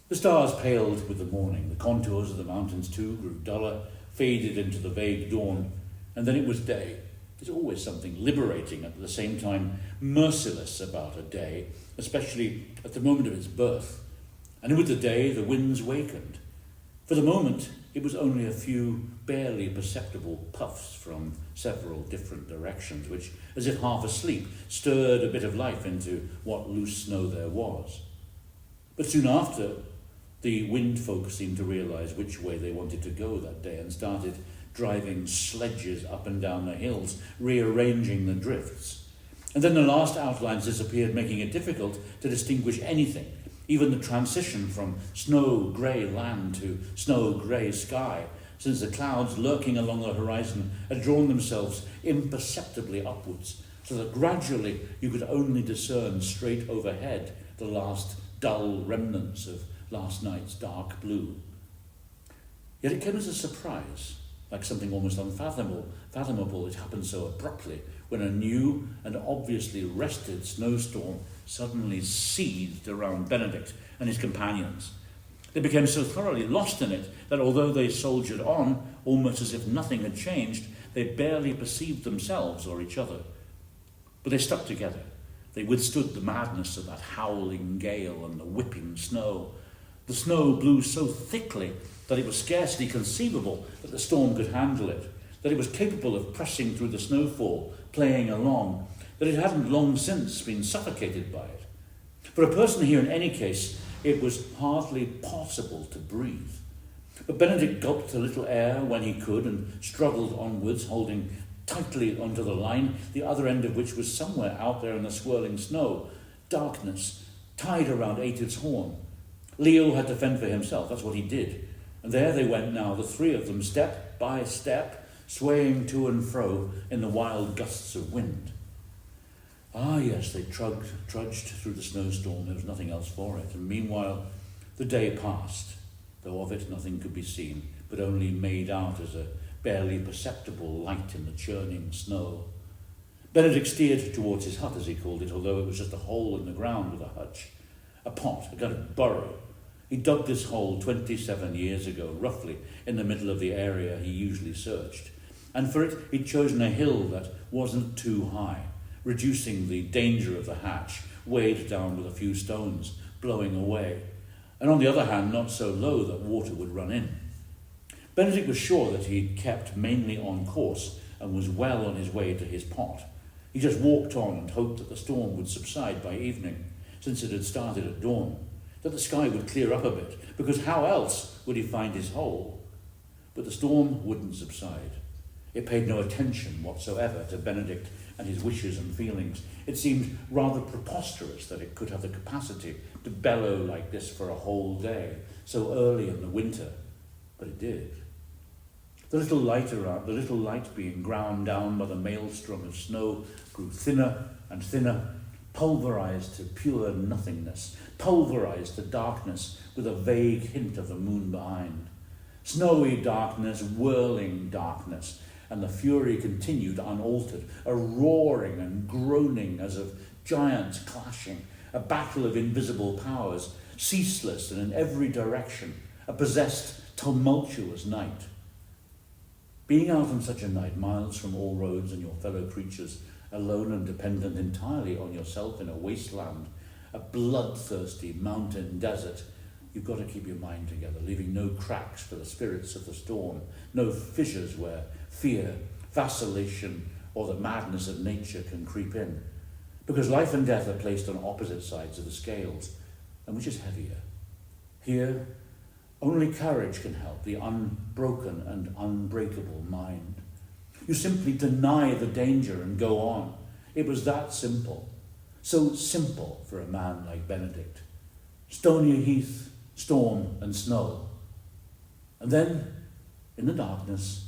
The stars paled with the morning. The contours of the mountains too grew duller, faded into the vague dawn, and then it was day. There's always something liberating at the same time merciless about a day, especially at the moment of its birth. And with the day, the winds wakened. For the moment, it was only a few barely perceptible puffs from several different directions, which, as if half asleep, stirred a bit of life into what loose snow there was. But soon after, the wind folk seemed to realise which way they wanted to go that day and started driving sledges up and down the hills, rearranging the drifts. And then the last outlines disappeared, making it difficult to distinguish anything, even the transition from snow-grey land to snow-grey sky, since the clouds lurking along the horizon had drawn themselves imperceptibly upwards, so that gradually you could only discern straight overhead the last dull remnants of last night's dark blue. Yet it came as a surprise, like something almost unfathomable. It happened so abruptly, when a new and obviously rested snowstorm suddenly seethed around Benedict and his companions. They became so thoroughly lost in it that although they soldiered on, almost as if nothing had changed, they barely perceived themselves or each other. But they stuck together. They withstood the madness of that howling gale and the whipping snow. The snow blew so thickly that it was scarcely conceivable that the storm could handle it, that it was capable of pressing through the snowfall, playing along, that it hadn't long since been suffocated by it. For a person here, in any case, it was hardly possible to breathe. But Benedict gulped a little air when he could and struggled onwards, holding tightly onto the line, the other end of which was somewhere out there in the swirling snow. Darkness, tied around Atid's horn. Leo had to fend for himself, that's what he did. And there they went now, the three of them, step by step, swaying to and fro in the wild gusts of wind. Ah, yes, they trudged through the snowstorm. There was nothing else for it. And meanwhile, the day passed, though of it nothing could be seen, but only made out as a barely perceptible light in the churning snow. Benedict steered towards his hut, as he called it, although it was just a hole in the ground with a hutch. A pot, a kind of burrow. He dug this hole 27 years ago, roughly, in the middle of the area he usually searched. And for it, he'd chosen a hill that wasn't too high, reducing the danger of the hatch, weighed down with a few stones, blowing away. And on the other hand, not so low that water would run in. Benedict was sure that he'd kept mainly on course and was well on his way to his pot. He just walked on and hoped that the storm would subside by evening, since it had started at dawn, that the sky would clear up a bit, because how else would he find his hole? But the storm wouldn't subside. It paid no attention whatsoever to Benedict and his wishes and feelings. It seemed rather preposterous that it could have the capacity to bellow like this for a whole day, so early in the winter, but it did. The little light being ground down by the maelstrom of snow grew thinner and thinner, pulverized to pure nothingness, pulverized to darkness with a vague hint of the moon behind. Snowy darkness, whirling darkness, and the fury continued unaltered, a roaring and groaning as of giants clashing, a battle of invisible powers, ceaseless and in every direction, a possessed, tumultuous night. Being out on such a night, miles from all roads and your fellow creatures, alone and dependent entirely on yourself in a wasteland, a bloodthirsty mountain desert, you've got to keep your mind together, leaving no cracks for the spirits of the storm, no fissures where fear, vacillation, or the madness of nature can creep in. Because life and death are placed on opposite sides of the scales, and which is heavier? Here, only courage can help the unbroken and unbreakable mind. You simply deny the danger and go on. It was that simple. So simple for a man like Benedict. Stony heath, storm and snow. And then, in the darkness,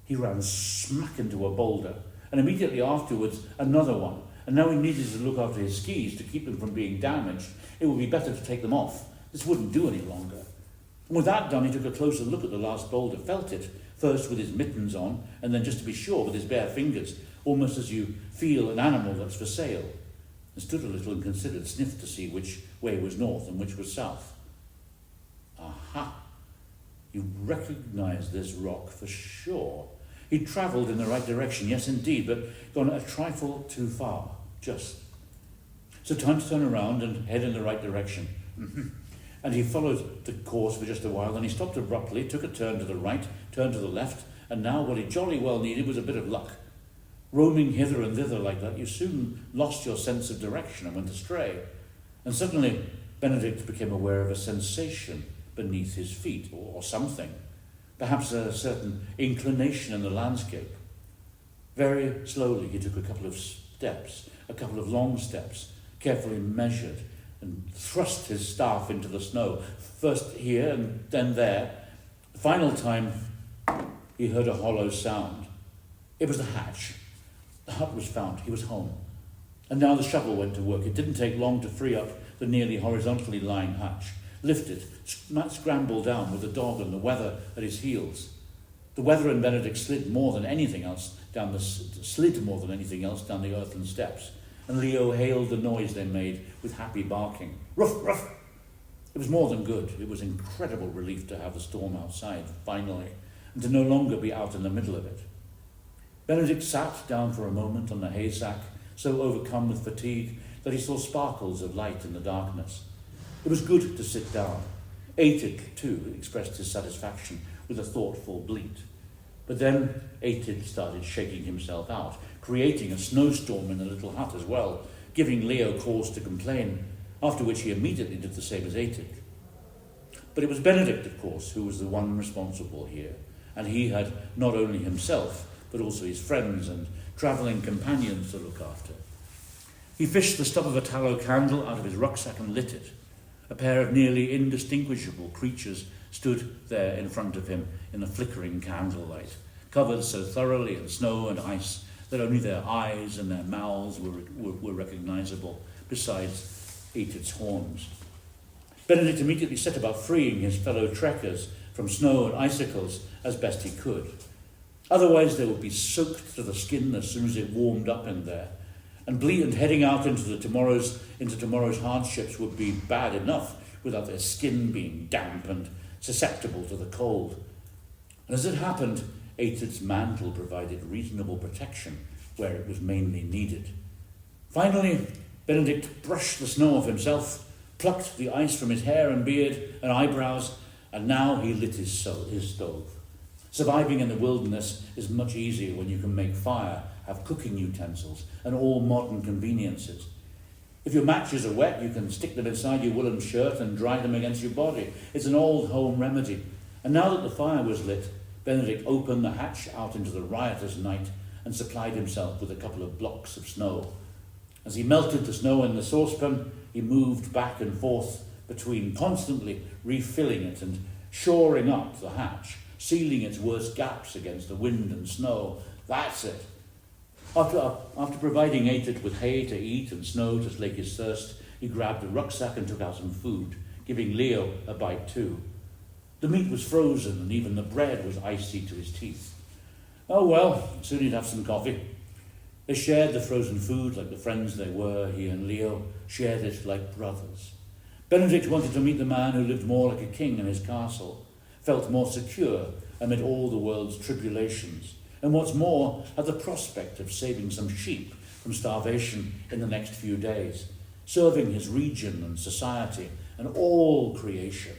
he ran smack into a boulder, and immediately afterwards another one. And now he needed to look after his skis to keep them from being damaged. It would be better to take them off. This wouldn't do any longer. And with that done, he took a closer look at the last boulder, felt it, first with his mittens on, and then just to be sure with his bare fingers, almost as you feel an animal that's for sale, and stood a little and considered, sniffed to see which way was north and which was south. Aha! You recognise this rock for sure. He'd travelled in the right direction, yes indeed, but gone a trifle too far, just. So time to turn around and head in the right direction. And he followed the course for just a while, then he stopped abruptly, took a turn to the right, turned to the left, and now what he jolly well needed was a bit of luck. Roaming hither and thither like that, you soon lost your sense of direction and went astray. And suddenly Benedict became aware of a sensation beneath his feet, or something. Perhaps a certain inclination in the landscape. Very slowly he took a couple of steps, a couple of long steps, carefully measured, and thrust his staff into the snow, first here and then there. The final time, he heard a hollow sound. It was the hatch. The hut was found. He was home. And now the shovel went to work. It didn't take long to free up the nearly horizontally lying hatch, lift it, scramble down with the dog and the weather at his heels. The weather and Benedict slid more than anything else down the earthen steps, and Leo hailed the noise they made with happy barking. Ruff, ruff! It was more than good. It was incredible relief to have the storm outside, finally, and to no longer be out in the middle of it. Benedict sat down for a moment on the haystack, so overcome with fatigue that he saw sparkles of light in the darkness. It was good to sit down. Aitid, too, expressed his satisfaction with a thoughtful bleat. But then Aitid started shaking himself out, creating a snowstorm in the little hut as well, giving Leo cause to complain, after which he immediately did the same as Aitid. But it was Benedict, of course, who was the one responsible here, and he had not only himself, but also his friends and travelling companions to look after. He fished the stub of a tallow candle out of his rucksack and lit it. A pair of nearly indistinguishable creatures stood there in front of him in the flickering candlelight, covered so thoroughly in snow and ice that only their eyes and their mouths were recognisable, besides Aitid's horns. Benedict immediately set about freeing his fellow trekkers from snow and icicles as best he could. Otherwise they would be soaked to the skin as soon as it warmed up in there, and heading out into tomorrow's hardships would be bad enough without their skin being damp and susceptible to the cold. And as it happened, Aitid's mantle provided reasonable protection where it was mainly needed. Finally, Benedict brushed the snow off himself, plucked the ice from his hair and beard and eyebrows, and now he lit his stove. Surviving in the wilderness is much easier when you can make fire, have cooking utensils, and all modern conveniences. If your matches are wet, you can stick them inside your woolen shirt and dry them against your body. It's an old home remedy. And now that the fire was lit, Benedict opened the hatch out into the riotous night and supplied himself with a couple of blocks of snow. As he melted the snow in the saucepan, he moved back and forth between constantly refilling it and shoring up the hatch, sealing its worst gaps against the wind and snow. That's it. After providing Aitut with hay to eat and snow to slake his thirst, he grabbed a rucksack and took out some food, giving Leo a bite too. The meat was frozen and even the bread was icy to his teeth. Oh well, soon he'd have some coffee. They shared the frozen food like the friends they were. He and Leo shared it like brothers. Benedict wanted to meet the man who lived more like a king in his castle, felt more secure amid all the world's tribulations, and what's more, had the prospect of saving some sheep from starvation in the next few days, serving his region and society and all creation.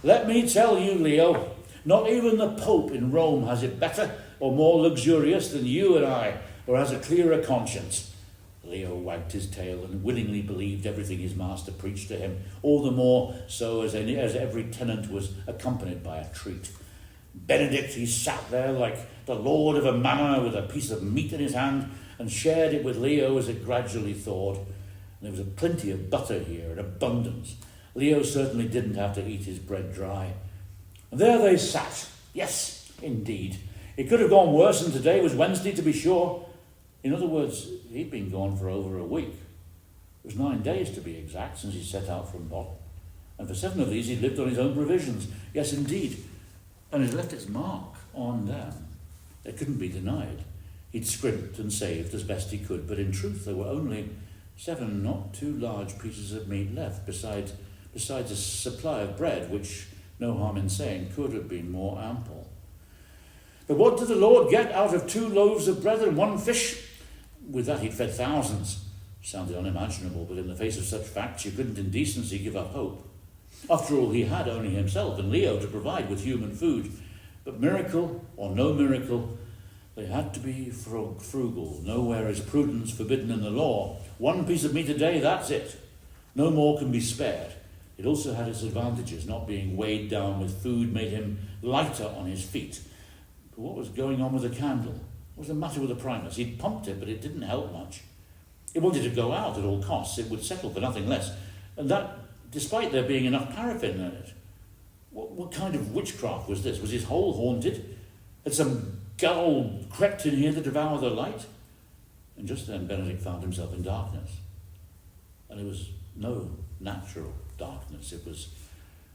Let me tell you, Leo, not even the Pope in Rome has it better or more luxurious than you and I, or has a clearer conscience. Leo wagged his tail and willingly believed everything his master preached to him, all the more so as every tenant was accompanied by a treat. Benedict, he sat there like the lord of a manor with a piece of meat in his hand and shared it with Leo as it gradually thawed. And there was a plenty of butter here in abundance. Leo certainly didn't have to eat his bread dry. And there they sat. Yes, indeed. It could have gone worse, and today was Wednesday to be sure. In other words, he'd been gone for over a week. It was 9 days to be exact since he set out from Bonn. And for 7 of these he'd lived on his own provisions. Yes, indeed. And it left its mark on them. It couldn't be denied. He'd scrimped and saved as best he could, but in truth there were only 7 not too large pieces of meat left, besides a supply of bread, which, no harm in saying, could have been more ample. But what did the Lord get out of 2 loaves of bread and 1 fish? With that he'd fed thousands. Sounded unimaginable, but in the face of such facts you couldn't in decency give up hope. After all, he had only himself and Leo to provide with human food. But miracle or no miracle, they had to be frugal. Nowhere is prudence forbidden in the law. 1 piece of meat a day, that's it. No more can be spared. It also had its advantages. Not being weighed down with food made him lighter on his feet. But what was going on with the candle? What was the matter with the Primus? He'd pumped it, but it didn't help much. It wanted to go out at all costs. It would settle for nothing less. And that, despite there being enough paraffin in it. What kind of witchcraft was this? Was his hole haunted? Had some gull crept in here to devour the light? And just then Benedict found himself in darkness. And it was no natural darkness. It was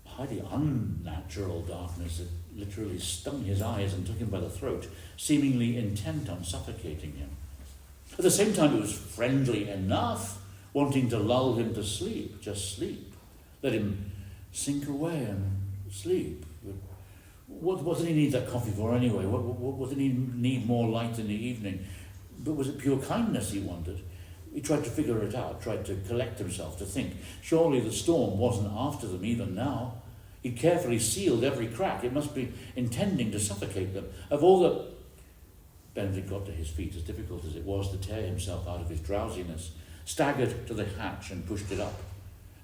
a highly unnatural darkness. It literally stung his eyes and took him by the throat, seemingly intent on suffocating him. At the same time, it was friendly enough, wanting to lull him to sleep, just sleep. Let him sink away and sleep. What did he need that coffee for anyway? What did he need more light in the evening? But was it pure kindness he wanted? He tried to figure it out, tried to collect himself, to think. Surely the storm wasn't after them even now. He'd carefully sealed every crack. It must be intending to suffocate them. Of all the... Benedict got to his feet, as difficult as it was to tear himself out of his drowsiness, staggered to the hatch and pushed it up.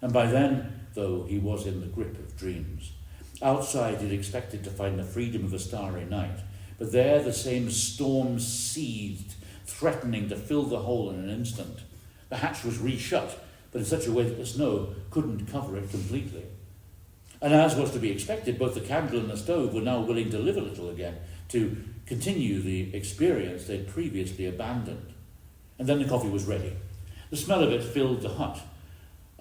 And by then, though, he was in the grip of dreams. Outside, he'd expected to find the freedom of a starry night, but there the same storm seethed, threatening to fill the hole in an instant. The hatch was reshut, but in such a way that the snow couldn't cover it completely. And as was to be expected, both the candle and the stove were now willing to live a little again, to continue the experience they'd previously abandoned. And then the coffee was ready. The smell of it filled the hut.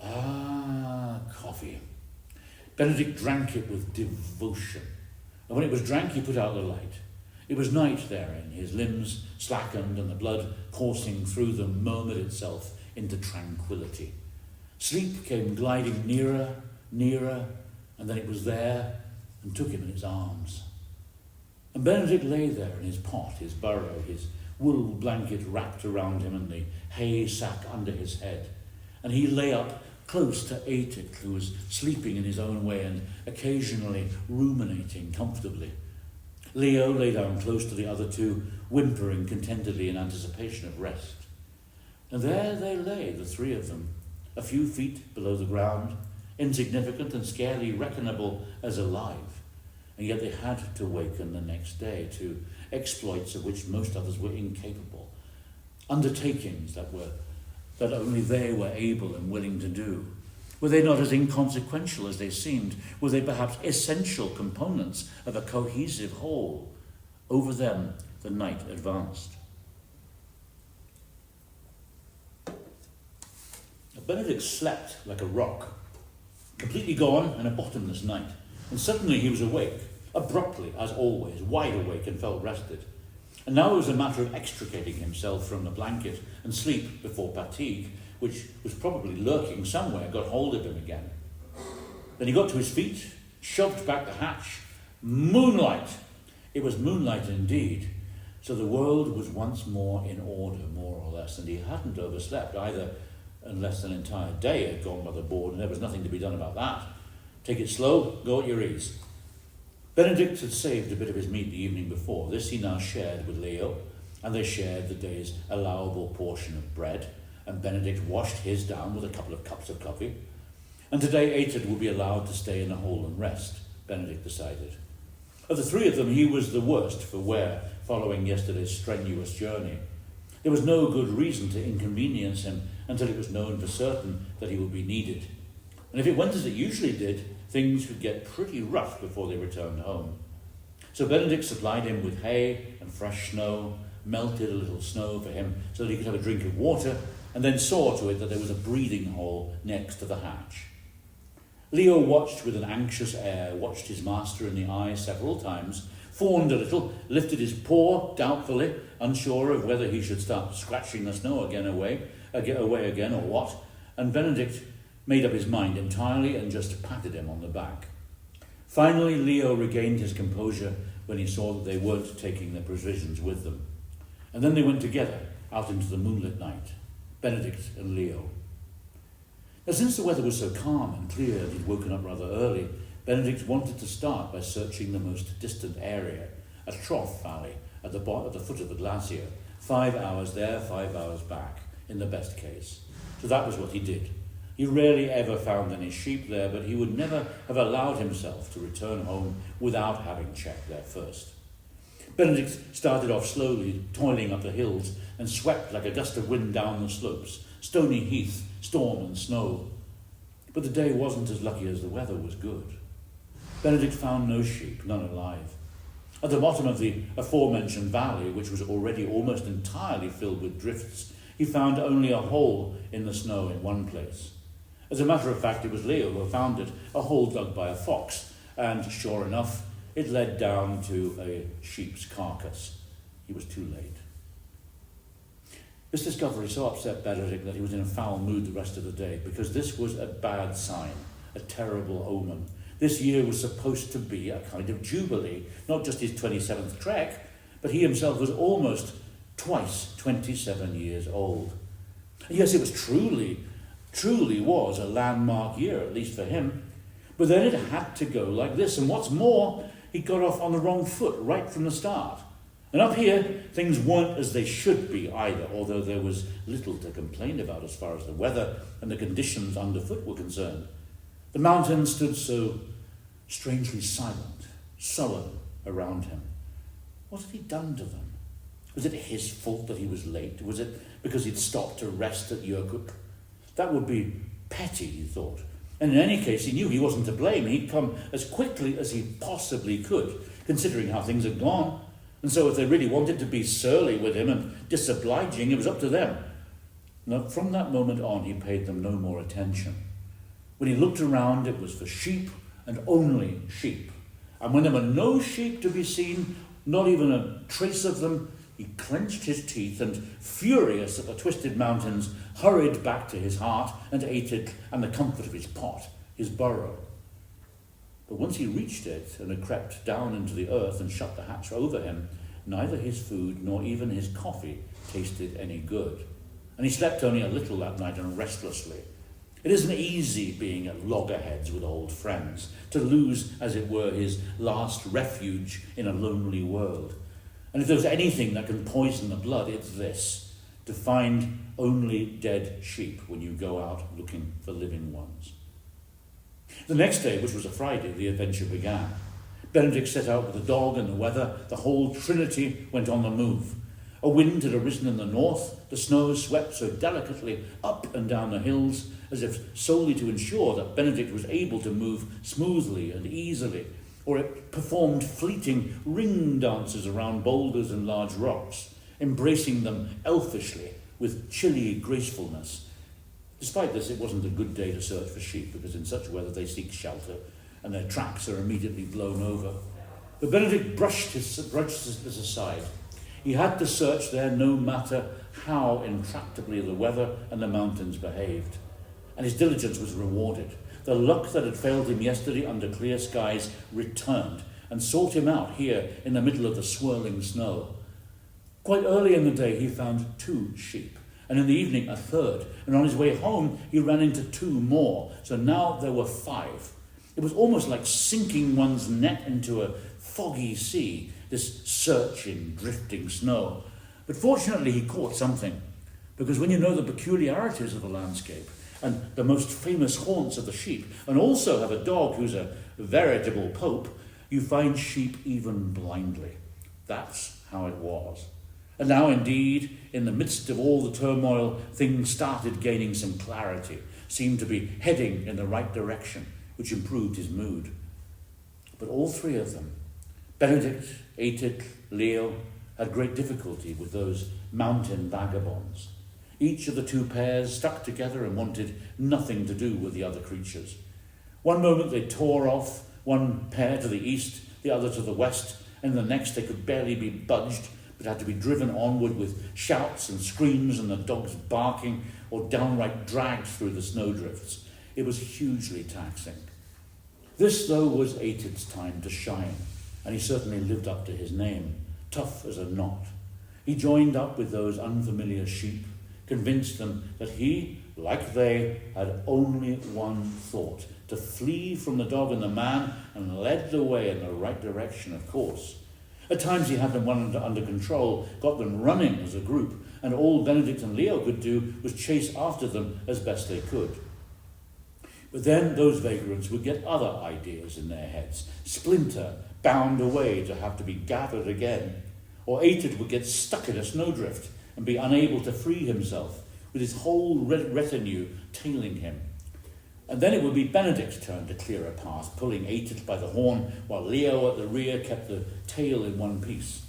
Ah, coffee. Benedict drank it with devotion. And when it was drank, he put out the light. It was night therein. His limbs slackened and the blood coursing through them murmured itself into tranquility. Sleep came gliding nearer, nearer, and then it was there and took him in its arms. And Benedict lay there in his pot, his burrow, his wool blanket wrapped around him and the hay sack under his head. And he lay up close to Aitut, who was sleeping in his own way and occasionally ruminating comfortably. Leo lay down close to the other two, whimpering contentedly in anticipation of rest. And there they lay, the three of them, a few feet below the ground, insignificant and scarcely reckonable as alive. And yet they had to waken the next day to exploits of which most others were incapable, undertakings that only they were able and willing to do. Were they not as inconsequential as they seemed? Were they perhaps essential components of a cohesive whole? Over them the night advanced. Benedict slept like a rock, completely gone in a bottomless night. And suddenly he was awake, abruptly, as always, wide awake and felt rested. And now it was a matter of extricating himself from the blanket and sleep before fatigue, which was probably lurking somewhere, got hold of him again. Then he got to his feet, shoved back the hatch. Moonlight! It was moonlight indeed. So the world was once more in order, more or less, and he hadn't overslept either, unless an entire day had gone by the board, and there was nothing to be done about that. Take it slow, go at your ease. Benedict had saved a bit of his meat the evening before. This he now shared with Leo, and they shared the day's allowable portion of bread, and Benedict washed his down with a couple of cups of coffee. And today Aitad would be allowed to stay in the hole and rest, Benedict decided. Of the three of them, he was the worst for wear, following yesterday's strenuous journey. There was no good reason to inconvenience him until it was known for certain that he would be needed. And if it went as it usually did, things could get pretty rough before they returned home. So Benedict supplied him with hay and fresh snow, melted a little snow for him so that he could have a drink of water, and then saw to it that there was a breathing hole next to the hatch. Leo watched with an anxious air, watched his master in the eye several times, fawned a little, lifted his paw doubtfully, unsure of whether he should start scratching the snow away again or what, and Benedict made up his mind entirely and just patted him on the back. Finally, Leo regained his composure when he saw that they weren't taking their provisions with them. And then they went together out into the moonlit night, Benedict and Leo. Now, since the weather was so calm and clear and he'd woken up rather early, Benedict wanted to start by searching the most distant area, a trough valley at the foot of the glacier, 5 hours there, 5 hours back, in the best case. So that was what he did. He rarely ever found any sheep there, but he would never have allowed himself to return home without having checked there first. Benedict started off slowly, toiling up the hills, and swept like a gust of wind down the slopes, stony heath, storm and snow. But the day wasn't as lucky as the weather was good. Benedict found no sheep, none alive. At the bottom of the aforementioned valley, which was already almost entirely filled with drifts, he found only a hole in the snow in one place. As a matter of fact, it was Leo who found it, a hole dug by a fox, and sure enough, it led down to a sheep's carcass. He was too late. This discovery so upset Benedict that he was in a foul mood the rest of the day, because this was a bad sign, a terrible omen. This year was supposed to be a kind of jubilee, not just his 27th trek, but he himself was almost twice 27 years old. And yes, it was truly was a landmark year, at least for him. But then it had to go like this. And what's more, he got off on the wrong foot right from the start. And up here, things weren't as they should be either, although there was little to complain about as far as the weather and the conditions underfoot were concerned. The mountains stood so strangely silent, sullen around him. What had he done to them? Was it his fault that he was late? Was it because he'd stopped to rest at Jökull? That would be petty, he thought. And in any case, he knew he wasn't to blame. He'd come as quickly as he possibly could, considering how things had gone. And so if they really wanted to be surly with him and disobliging, it was up to them. Now, from that moment on, he paid them no more attention. When he looked around, it was for sheep and only sheep. And when there were no sheep to be seen, not even a trace of them, he clenched his teeth and, furious at the twisted mountains, hurried back to his heart and Aitad and the comfort of his pot, his burrow. But once he reached it and had crept down into the earth and shut the hatch over him, neither his food nor even his coffee tasted any good. And he slept only a little that night and restlessly. It isn't easy being at loggerheads with old friends, to lose, as it were, his last refuge in a lonely world. And if there's anything that can poison the blood, it's this: to find only dead sheep when you go out looking for living ones. The next day, which was a Friday, the adventure began. Benedict set out with the dog and the weather. The whole trinity went on the move. A wind had arisen in the north. The snow swept so delicately up and down the hills, as if solely to ensure that Benedict was able to move smoothly and easily, or it performed fleeting ring dances around boulders and large rocks, embracing them elfishly with chilly gracefulness. Despite this, it wasn't a good day to search for sheep, because in such weather they seek shelter, and their tracks are immediately blown over. But Benedict brushed this aside. He had to search there no matter how intractably the weather and the mountains behaved. And his diligence was rewarded. The luck that had failed him yesterday under clear skies returned and sought him out here in the middle of the swirling snow. Quite early in the day he found 2 sheep, and in the evening a third, and on his way home he ran into 2 more, so now there were 5. It was almost like sinking one's net into a foggy sea, this search in drifting snow. But fortunately he caught something, because when you know the peculiarities of the landscape and the most famous haunts of the sheep, and also have a dog who's a veritable pope, you find sheep even blindly. That's how it was. And now indeed, in the midst of all the turmoil, things started gaining some clarity, seemed to be heading in the right direction, which improved his mood. But all 3 of them, Benedict, Atit, Leo, had great difficulty with those mountain vagabonds. Each of the 2 pairs stuck together and wanted nothing to do with the other creatures. One moment they tore off, one pair to the east, the other to the west, and the next they could barely be budged, but had to be driven onward with shouts and screams and the dogs barking, or downright dragged through the snowdrifts. It was hugely taxing. This, though, was Atid's time to shine, and he certainly lived up to his name, tough as a knot. He joined up with those unfamiliar sheep, convinced them that he, like they, had only one thought: to flee from the dog and the man, and led the way in the right direction, of course. At times he had them under control, got them running as a group, and all Benedict and Leo could do was chase after them as best they could. But then those vagrants would get other ideas in their heads, splinter, bound away to have to be gathered again. Or Atid would get stuck in a snowdrift and be unable to free himself, with his whole retinue tailing him. And then it would be Benedict's turn to clear a path, pulling Atid by the horn, while Leo at the rear kept the tail in one piece.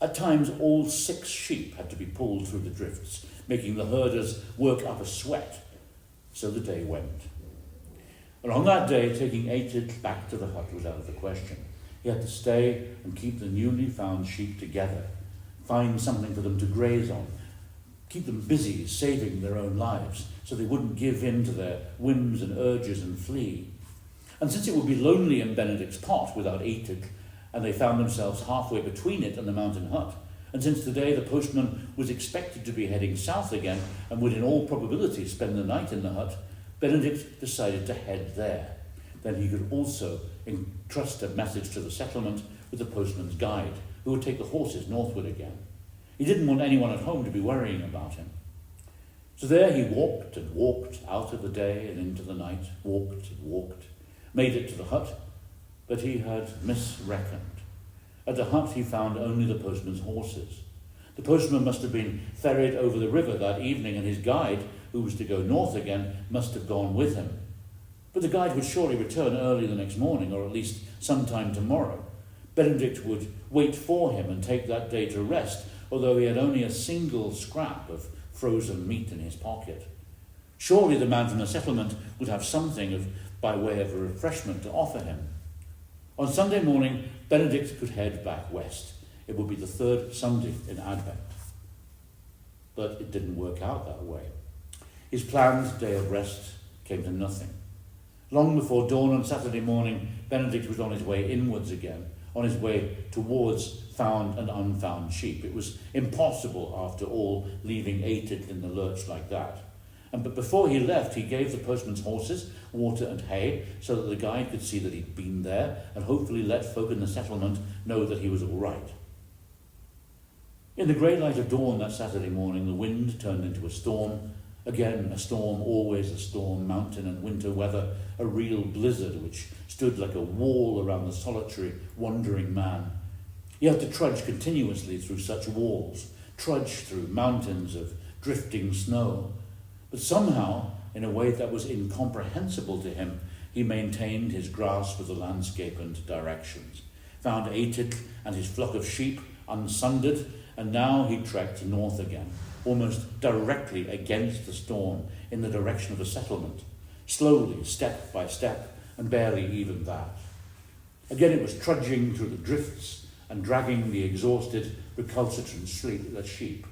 At times all 6 sheep had to be pulled through the drifts, making the herders work up a sweat. So the day went. And on that day, taking Atid back to the hut was out of the question. He had to stay and keep the newly found sheep together, find something for them to graze on, keep them busy saving their own lives so they wouldn't give in to their whims and urges and flee. And since it would be lonely in Benedict's pot without Atid, and they found themselves halfway between it and the mountain hut, and since today the postman was expected to be heading south again and would in all probability spend the night in the hut, Benedict decided to head there. Then he could also entrust a message to the settlement with the postman's guide, who would take the horses northward again. He didn't want anyone at home to be worrying about him. So there he walked and walked out of the day and into the night, walked and walked, made it to the hut, but he had misreckoned. At the hut he found only the postman's horses. The postman must have been ferried over the river that evening, and his guide, who was to go north again, must have gone with him. But the guide would surely return early the next morning, or at least sometime tomorrow. Benedict would wait for him and take that day to rest, although he had only a single scrap of frozen meat in his pocket. Surely the man from the settlement would have something by way of a refreshment to offer him. On Sunday morning, Benedict could head back west. It would be the 3rd Sunday in Advent. But it didn't work out that way. His planned day of rest came to nothing. Long before dawn on Saturday morning, Benedict was on his way inwards again, on his way towards found and unfound sheep. It was impossible, after all, leaving Atid in the lurch like that. But before he left, he gave the postman's horses water and hay so that the guide could see that he'd been there and hopefully let folk in the settlement know that he was all right. In the grey light of dawn that Saturday morning, the wind turned into a storm. Again, a storm, always a storm, mountain and winter weather, a real blizzard which stood like a wall around the solitary, wandering man. He had to trudge continuously through such walls, trudge through mountains of drifting snow. But somehow, in a way that was incomprehensible to him, he maintained his grasp of the landscape and directions, found Aititl and his flock of sheep unsundered, and now he trekked north again, almost directly against the storm in the direction of the settlement, slowly, step by step, and barely even that. Again it was trudging through the drifts and dragging the exhausted, recalcitrant sheep.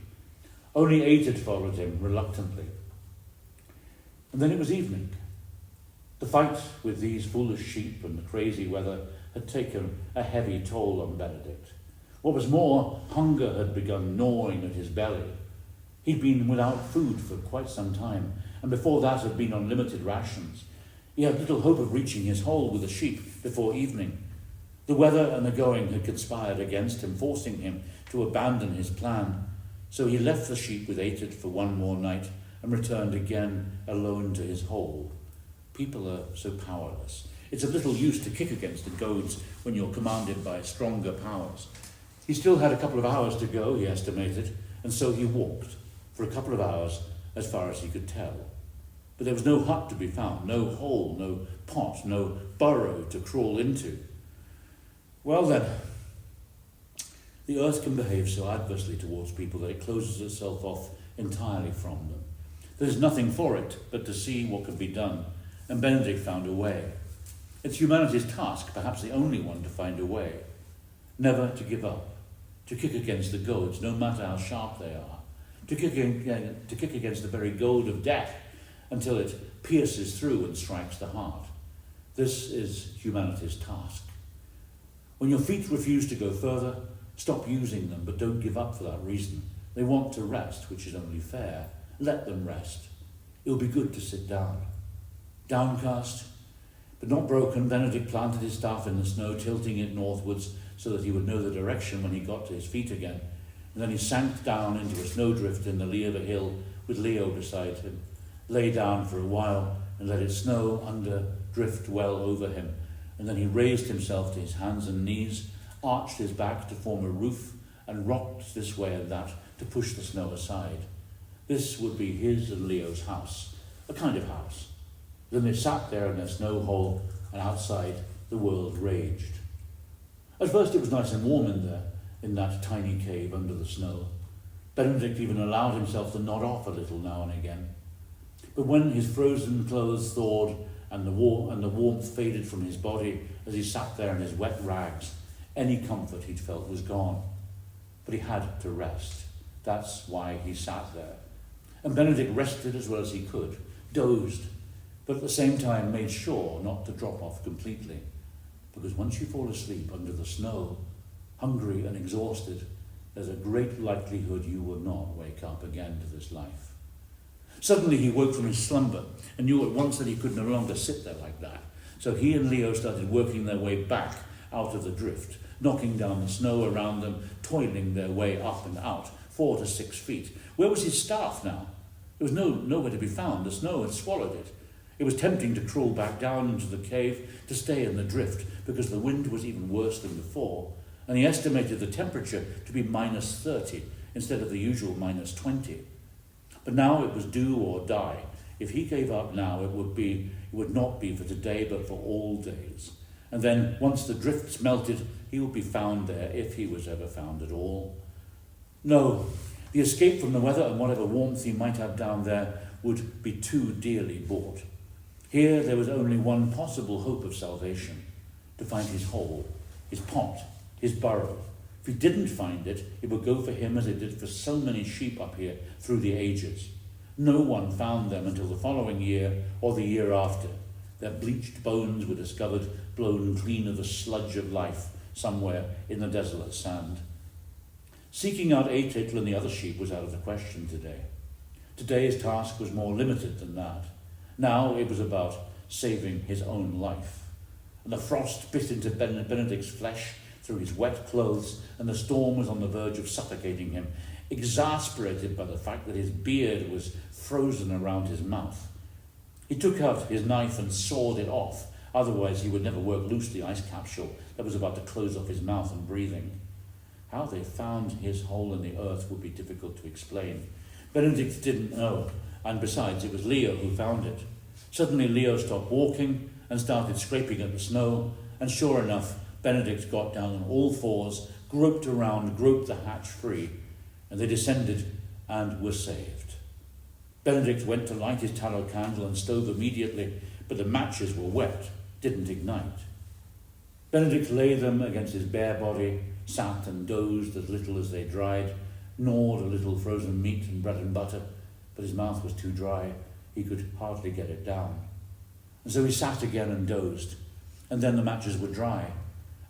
Only Aititl followed him reluctantly. And then it was evening. The fight with these foolish sheep and the crazy weather had taken a heavy toll on Benedict. What was more, hunger had begun gnawing at his belly. He'd been without food for quite some time, and before that had been on limited rations. He had little hope of reaching his hole with the sheep before evening. The weather and the going had conspired against him, forcing him to abandon his plan. So he left the sheep with Aititl for one more night and returned again alone to his hole. People are so powerless. It's of little use to kick against the goads when you're commanded by stronger powers. He still had a couple of hours to go, he estimated, and so he walked for a couple of hours as far as he could tell. But there was no hut to be found, no hole, no pot, no burrow to crawl into. Well then, the earth can behave so adversely towards people that it closes itself off entirely from them. There's nothing for it but to see what can be done, and Benedict found a way. It's humanity's task, perhaps the only one, to find a way. Never to give up, to kick against the goads, no matter how sharp they are, to kick against the very goad of death until it pierces through and strikes the heart. This is humanity's task. When your feet refuse to go further, stop using them, but don't give up for that reason. They want to rest, which is only fair. Let them rest. It will be good to sit down. Downcast, but not broken, Benedict planted his staff in the snow, tilting it northwards so that he would know the direction when he got to his feet again. And then he sank down into a snowdrift in the lee of a hill with Leo beside him, lay down for a while and let it snow under drift well over him. And then he raised himself to his hands and knees, arched his back to form a roof, and rocked this way and that to push the snow aside. This would be his and Leo's house, a kind of house. Then they sat there in their snow hole, and outside the world raged. At first it was nice and warm in there, in that tiny cave under the snow. Benedict even allowed himself to nod off a little now and again. But when his frozen clothes thawed and the warmth faded from his body as he sat there in his wet rags, any comfort he'd felt was gone. But he had to rest. That's why he sat there. And Benedict rested as well as he could, dozed, but at the same time made sure not to drop off completely. Because once you fall asleep under the snow, hungry and exhausted, there's a great likelihood you will not wake up again to this life. Suddenly he woke from his slumber and knew at once that he could no longer sit there like that. So he and Leo started working their way back out of the drift, knocking down the snow around them, toiling their way up and out, 4 to 6 feet. Where was his staff now? There was nowhere to be found. The snow had swallowed it. It was tempting to crawl back down into the cave, to stay in the drift, because the wind was even worse than before, and he estimated the temperature to be -30 instead of the usual -20. But now it was do or die. If he gave up now, it would not be for today, but for all days. And then, once the drifts melted, he would be found there, if he was ever found at all. No, the escape from the weather and whatever warmth he might have down there would be too dearly bought. Here there was only one possible hope of salvation, to find his hole, his pot, his burrow. If he didn't find it, it would go for him as it did for so many sheep up here through the ages. No one found them until the following year or the year after. Their bleached bones were discovered, blown clean of the sludge of life somewhere in the desolate sand. Seeking out Aititl and the other sheep was out of the question today. Today's task was more limited than that. Now it was about saving his own life. And the frost bit into Benedict's flesh through his wet clothes, and the storm was on the verge of suffocating him, exasperated by the fact that his beard was frozen around his mouth. He took out his knife and sawed it off, otherwise he would never work loose the ice capsule that was about to close off his mouth and breathing. How they found his hole in the earth would be difficult to explain. Benedict didn't know, and besides, it was Leo who found it. Suddenly Leo stopped walking and started scraping at the snow, and sure enough, Benedict got down on all fours, groped around, groped the hatch free, and they descended and were saved. Benedict went to light his tallow candle and stove immediately, but the matches were wet, didn't ignite. Benedict laid them against his bare body, sat and dozed as little as they dried, gnawed a little frozen meat and bread and butter, but his mouth was too dry, he could hardly get it down. And so he sat again and dozed, and then the matches were dry,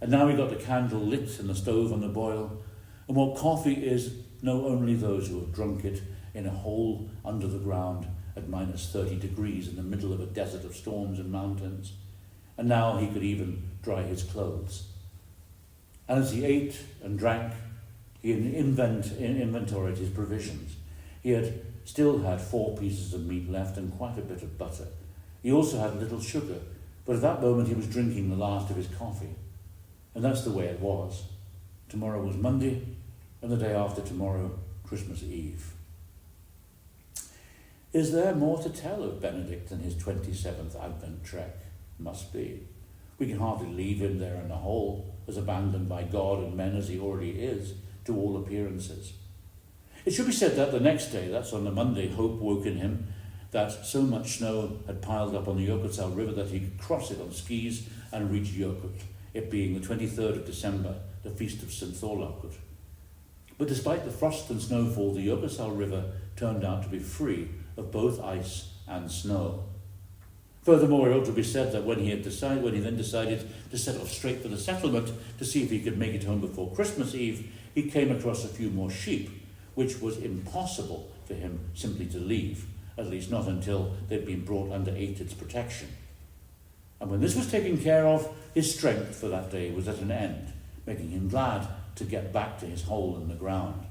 and now he got the candle lit and the stove on the boil, and what coffee is know only those who have drunk it in a hole under the ground at minus 30 degrees in the middle of a desert of storms and mountains. And now he could even dry his clothes. And as he ate and drank, he inventoried his provisions. He still had 4 pieces of meat left and quite a bit of butter. He also had a little sugar, but at that moment he was drinking the last of his coffee. And that's the way it was. Tomorrow was Monday, and the day after tomorrow, Christmas Eve. Is there more to tell of Benedict than his 27th Advent trek? Must be. We can hardly leave him there in a hole, as abandoned by God and men as he already is, to all appearances. It should be said that the next day, that's on the Monday, hope woke in him that so much snow had piled up on the Jökulsá River that he could cross it on skis and reach Jökull, it being the 23rd of December, the feast of St. Thorlákur. But despite the frost and snowfall, the Jökulsá River turned out to be free of both ice and snow. Furthermore, it ought to be said that when he then decided to set off straight for the settlement to see if he could make it home before Christmas Eve, he came across a few more sheep, which was impossible for him simply to leave, at least not until they'd been brought under Eitid's protection. And when this was taken care of, his strength for that day was at an end, making him glad to get back to his hole in the ground.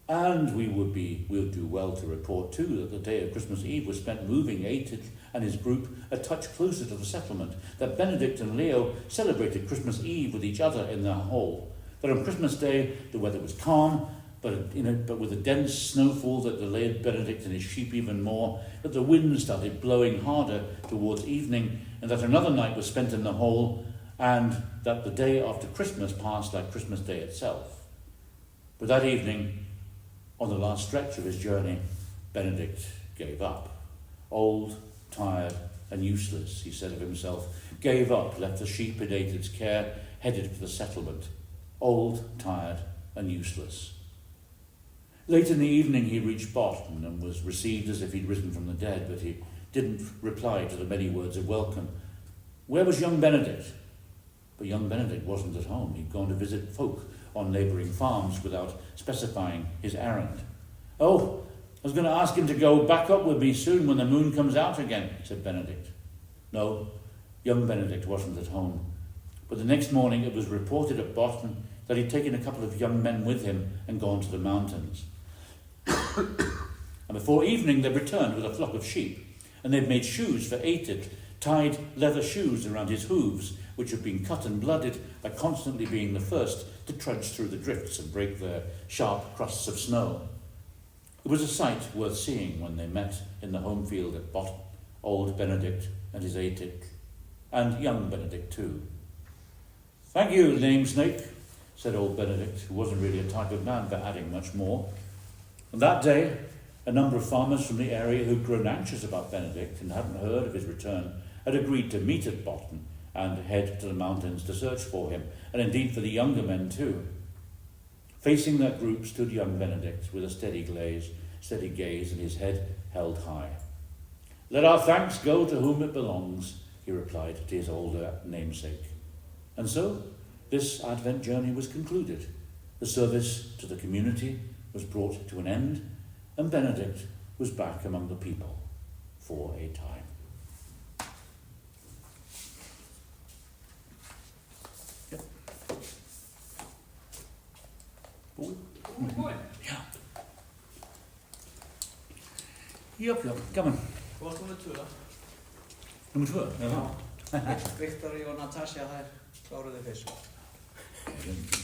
And we'll do well to report too that the day of Christmas Eve was spent moving Eitid and his group a touch closer to the settlement, that Benedict and Leo celebrated Christmas Eve with each other in their hole, that on Christmas Day the weather was calm, but with a dense snowfall that delayed Benedict and his sheep even more, that the wind started blowing harder towards evening, and that another night was spent in the hole, and that the day after Christmas passed like Christmas Day itself. But that evening, on the last stretch of his journey, Benedict gave up. Old, tired, and useless, he said of himself, gave up, left the sheep in Eitid's care, headed for the settlement. Old, tired, and useless. Late in the evening he reached Boston and was received as if he'd risen from the dead, but he didn't reply to the many words of welcome. Where was young Benedict? But young Benedict wasn't at home. He'd gone to visit folk on neighbouring farms without specifying his errand. Oh, I was going to ask him to go back up with me soon when the moon comes out again, said Benedict. No, young Benedict wasn't at home. But the next morning it was reported at Boston that he'd taken a couple of young men with him and gone to the mountains. And before evening they returned with a flock of sheep, and they'd made shoes for Eitid, tied leather shoes around his hooves, which had been cut and blooded by constantly being the first to trudge through the drifts and break their sharp crusts of snow. It was a sight worth seeing when they met in the home field at Boston, old Benedict and his Eitid, and young Benedict too. Thank you, namesake, said old Benedict, who wasn't really a type of man for adding much more. And that day, a number of farmers from the area who'd grown anxious about Benedict and hadn't heard of his return had agreed to meet at Boston and head to the mountains to search for him, and indeed for the younger men too. Facing that group stood young Benedict with a steady gaze, and his head held high. Let our thanks go to whom it belongs, he replied to his older namesake. And so, this Advent journey was concluded. The service to the community was brought to an end, and Benedict was back among the people for a time. Yep. Ja. Japp, gaman. Hvað var nummer 2? Nummer 2? Já. Viktor og Natasja, þær kláruðu fyrst.